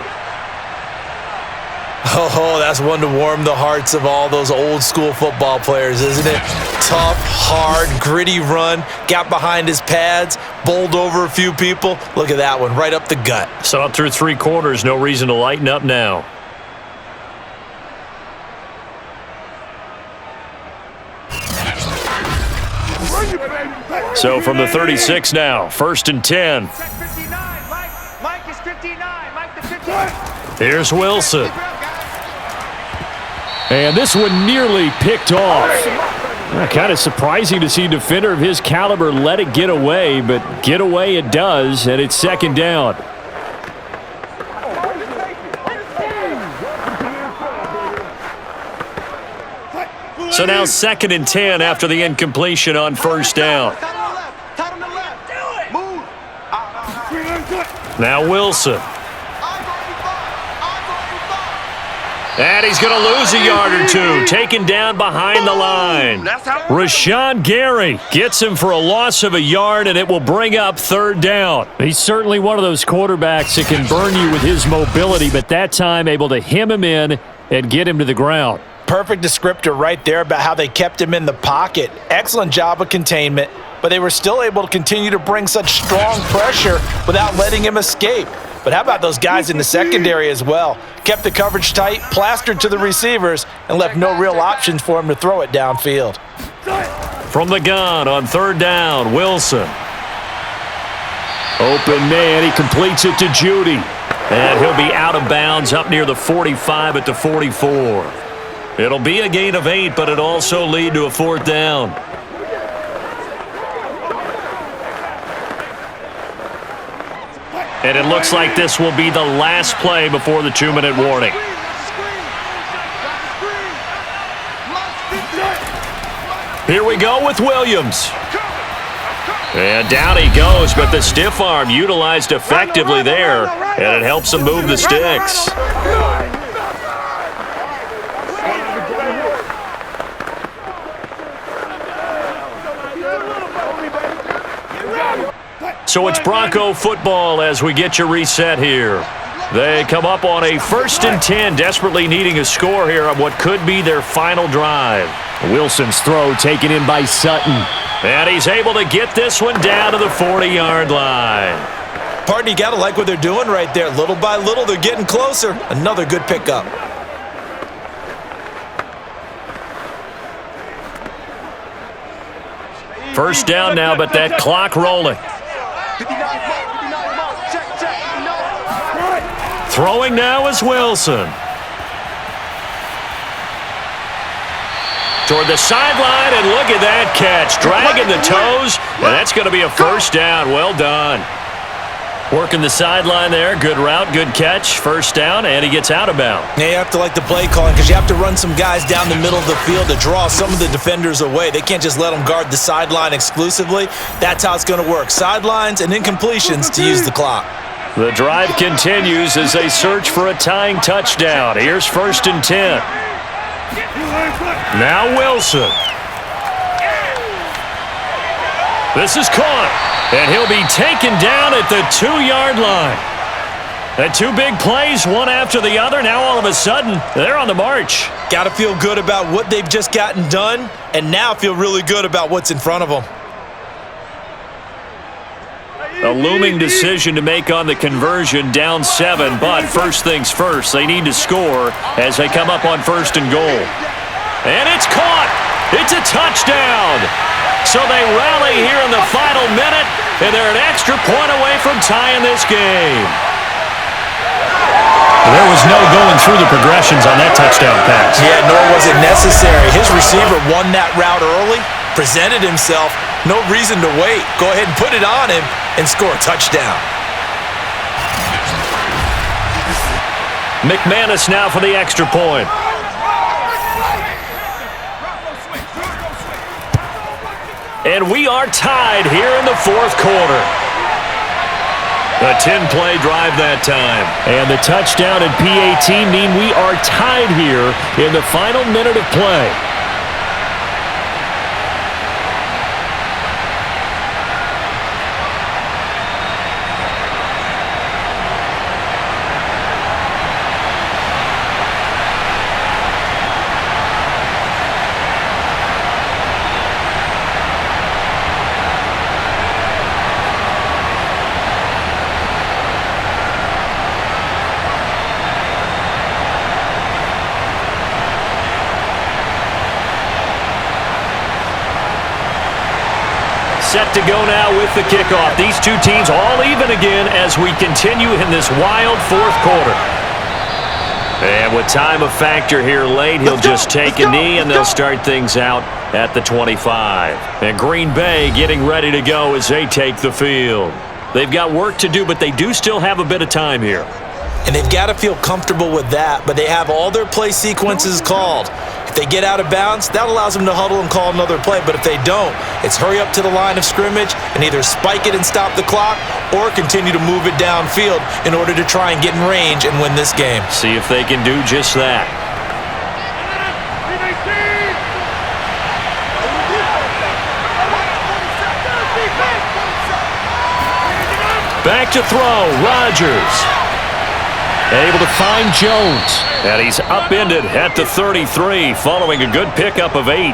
Speaker 3: Oh, that's one to warm the hearts of all those old school football players, isn't it? Tough, hard, gritty run. Got behind his pads, bowled over a few people. Look at that one, right up the gut.
Speaker 2: Saw it through 3 quarters. No reason to lighten up now. So from the 36 now, 1st and 10.
Speaker 6: Mike is 59. Mike the 59.
Speaker 2: Here's Wilson.
Speaker 5: And this one nearly picked off. Kind of surprising to see a defender of his caliber let it get away, but get away it does, and it's 2nd down.
Speaker 2: So now 2nd and 10 after the incompletion on first down. Now Wilson. And he's going to lose a yard or two, taken down behind the line. Rashawn Gary gets him for a loss of a yard, and it will bring up 3rd down.
Speaker 5: He's certainly one of those quarterbacks that can burn you with his mobility, but that time able to hem him in and get him to the ground.
Speaker 3: Perfect descriptor right there about how they kept him in the pocket. Excellent job of containment, but they were still able to continue to bring such strong pressure without letting him escape. But how about those guys in the secondary as well? Kept the coverage tight, plastered to the receivers, and left no real options for him to throw it downfield.
Speaker 2: From the gun on 3rd down, Wilson. Open man, he completes it to Judy. And he'll be out of bounds up near the 45 at the 44. It'll be a gain of 8, but it'll also lead to a 4th down. And it looks like this will be the last play before the 2-minute warning. Here we go with Williams. And down he goes, but the stiff arm utilized effectively there, and it helps him move the sticks. So it's Bronco football as we get you reset here. They come up on a 1st and 10, desperately needing a score here on what could be their final drive.
Speaker 5: Wilson's throw taken in by Sutton.
Speaker 2: And he's able to get this one down to the 40-yard line.
Speaker 3: Partner, you got to like what they're doing right there. Little by little, they're getting closer. Another good pickup.
Speaker 2: First down now, but that clock rolling. Throwing now is Wilson. Toward the sideline, and look at that catch. Dragging the toes, and that's going to be a 1st down. Well done. Working the sideline there. Good route, good catch. 1st down, and he gets out of bounds.
Speaker 3: Yeah, you have to like the play calling because you have to run some guys down the middle of the field to draw some of the defenders away. They can't just let them guard the sideline exclusively. That's how it's going to work. Sidelines and incompletions to use the clock.
Speaker 2: The drive continues as they search for a tying touchdown. Here's 1st and 10. Now Wilson. This is caught, and he'll be taken down at the 2-yard line. The 2 big plays, one after the other. Now all of a sudden, they're on the march.
Speaker 3: Got to feel good about what they've just gotten done, and now feel really good about what's in front of them.
Speaker 2: A looming decision to make on the conversion, down 7, but first things first, they need to score as they come up on 1st and goal. And it's caught! It's a touchdown! So they rally here in the final minute, and they're an extra point away from tying this game.
Speaker 5: There was no going through the progressions on that touchdown pass.
Speaker 3: Yeah, nor was it necessary. His receiver won that route early, presented himself, no reason to wait. Go ahead and put it on him and score a touchdown.
Speaker 2: McManus now for the extra point. And we are tied here in the 4th quarter. A 10-play drive that time.
Speaker 5: And the touchdown and PAT mean we are tied here in the final minute of play.
Speaker 2: Set to go now with the kickoff. These 2 teams all even again as we continue in this wild 4th quarter. And with time a factor here late, he'll just take a knee and they'll start things out at the 25. And Green Bay getting ready to go as they take the field. They've got work to do, but they do still have a bit of time here.
Speaker 3: And they've got to feel comfortable with that, but they have all their play sequences called. If they get out of bounds, that allows them to huddle and call another play. But if they don't, it's hurry up to the line of scrimmage and either spike it and stop the clock or continue to move it downfield in order to try and get in range and win this game.
Speaker 2: See if they can do just that. Back to throw, Rodgers. Able to find Jones. And he's upended at the 33 following a good pickup of 8.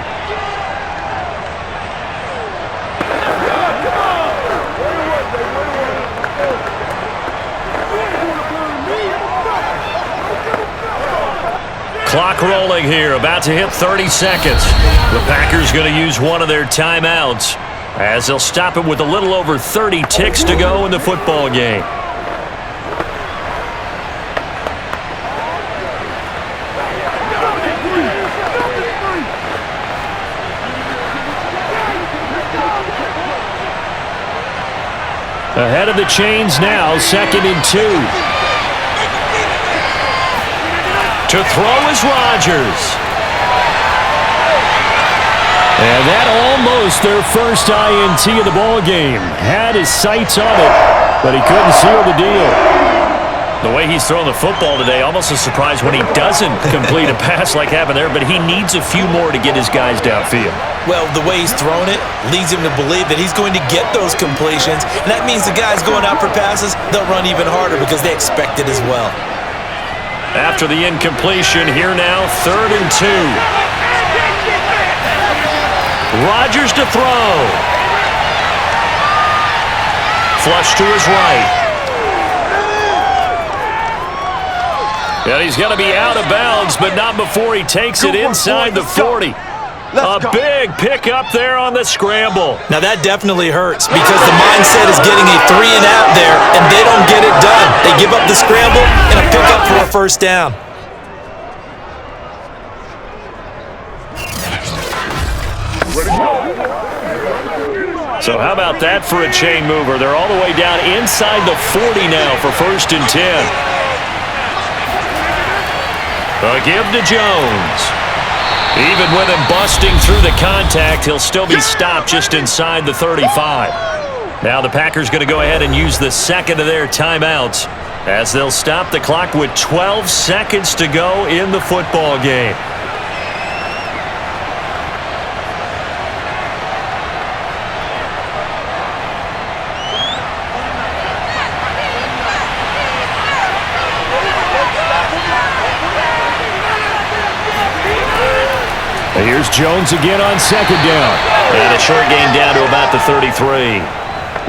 Speaker 2: Clock rolling here, about to hit 30 seconds. The Packers going to use one of their timeouts as they'll stop it with a little over 30 ticks to go in the football game. Ahead of the chains now, 2nd and 2. To throw is Rodgers. And that almost their first INT of the ball game. Had his sights on it, but he couldn't seal the deal. The way he's throwing the football today, almost a surprise when he doesn't complete a pass like happened there, but he needs a few more to get his guys downfield.
Speaker 3: Well, the way he's thrown it leads him to believe that he's going to get those completions, and that means the guys going out for passes, they'll run even harder because they expect it as well.
Speaker 2: After the incompletion, here now, 3rd and 2. Rodgers to throw. Flush to his right. And he's going to be out of bounds, but not before he takes it inside the 40. A big pickup there on the scramble.
Speaker 3: Now that definitely hurts because the mindset is getting a 3 and out there, and they don't get it done. They give up the scramble and a pickup for a first down.
Speaker 2: So how about that for a chain mover? They're all the way down inside the 40 now for 1st and 10. A give to Jones. Even with him busting through the contact, he'll still be stopped just inside the 35. Now the Packers going to go ahead and use the 2nd of their timeouts as they'll stop the clock with 12 seconds to go in the football game.
Speaker 5: Here's Jones again on 2nd down.
Speaker 2: And a short gain down to about the 33.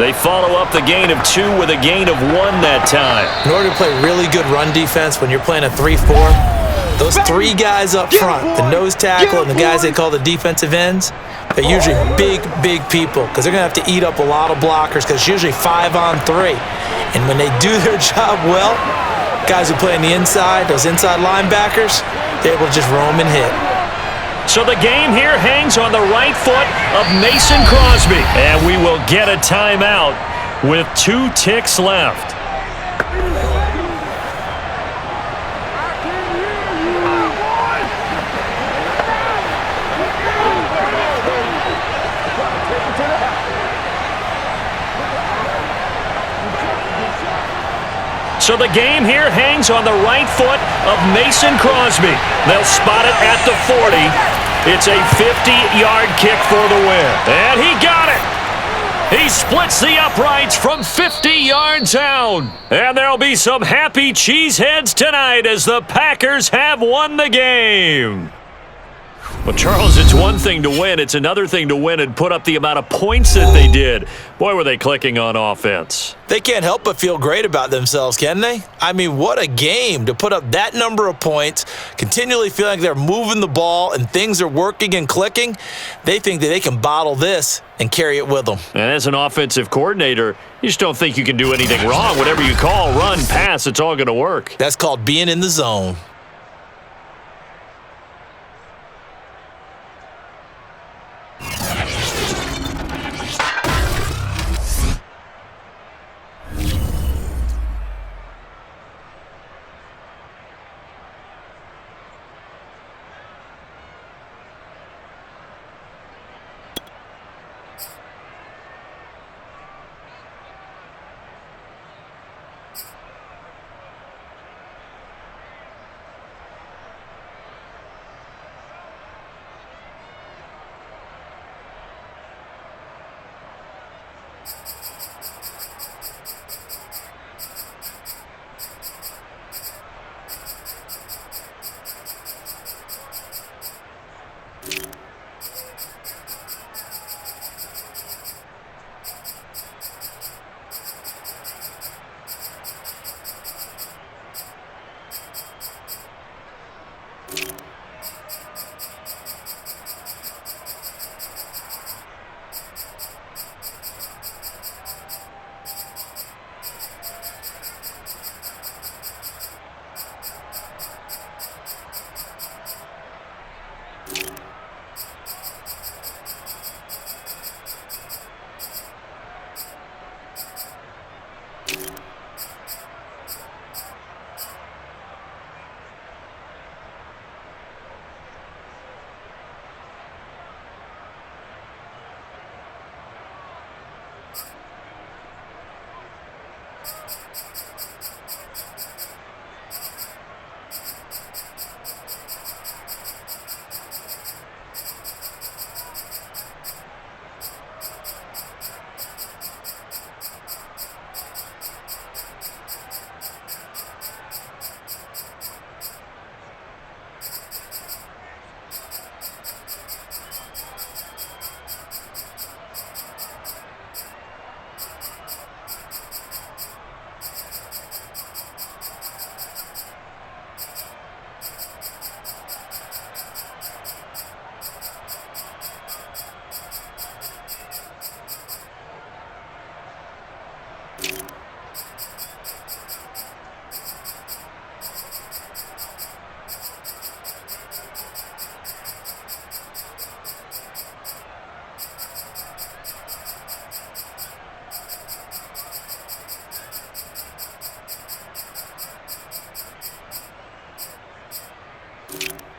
Speaker 2: They follow up the gain of 2 with a gain of 1 that time.
Speaker 3: In order to play really good run defense when you're playing a 3-4, those 3 guys up front, the nose tackle and the guys they call the defensive ends, they're usually big people because they're going to have to eat up a lot of blockers because it's usually 5 on 3. And when they do their job well, guys who play on the inside, those inside linebackers, they're able to just roam and hit.
Speaker 2: So the game here hangs on the right foot of Mason Crosby. And we will get a timeout with 2 ticks left. So the game here hangs on the right foot of Mason Crosby. They'll spot it at the 40. It's a 50-yard kick for the win. And he got it. He splits the uprights from 50 yards out. And there'll be some happy cheeseheads tonight as the Packers have won the game. Well, Charles, it's one thing to win. It's another thing to win and put up the amount of points that they did. Boy, were they clicking on offense.
Speaker 3: They can't help but feel great about themselves, can they? I mean, what a game to put up that number of points, continually feeling like they're moving the ball and things are working and clicking. They think that they can bottle this and carry it with them.
Speaker 2: And as an offensive coordinator, you just don't think you can do anything wrong. Whatever you call, run, pass, it's all going to work.
Speaker 3: That's called being in the zone.
Speaker 1: you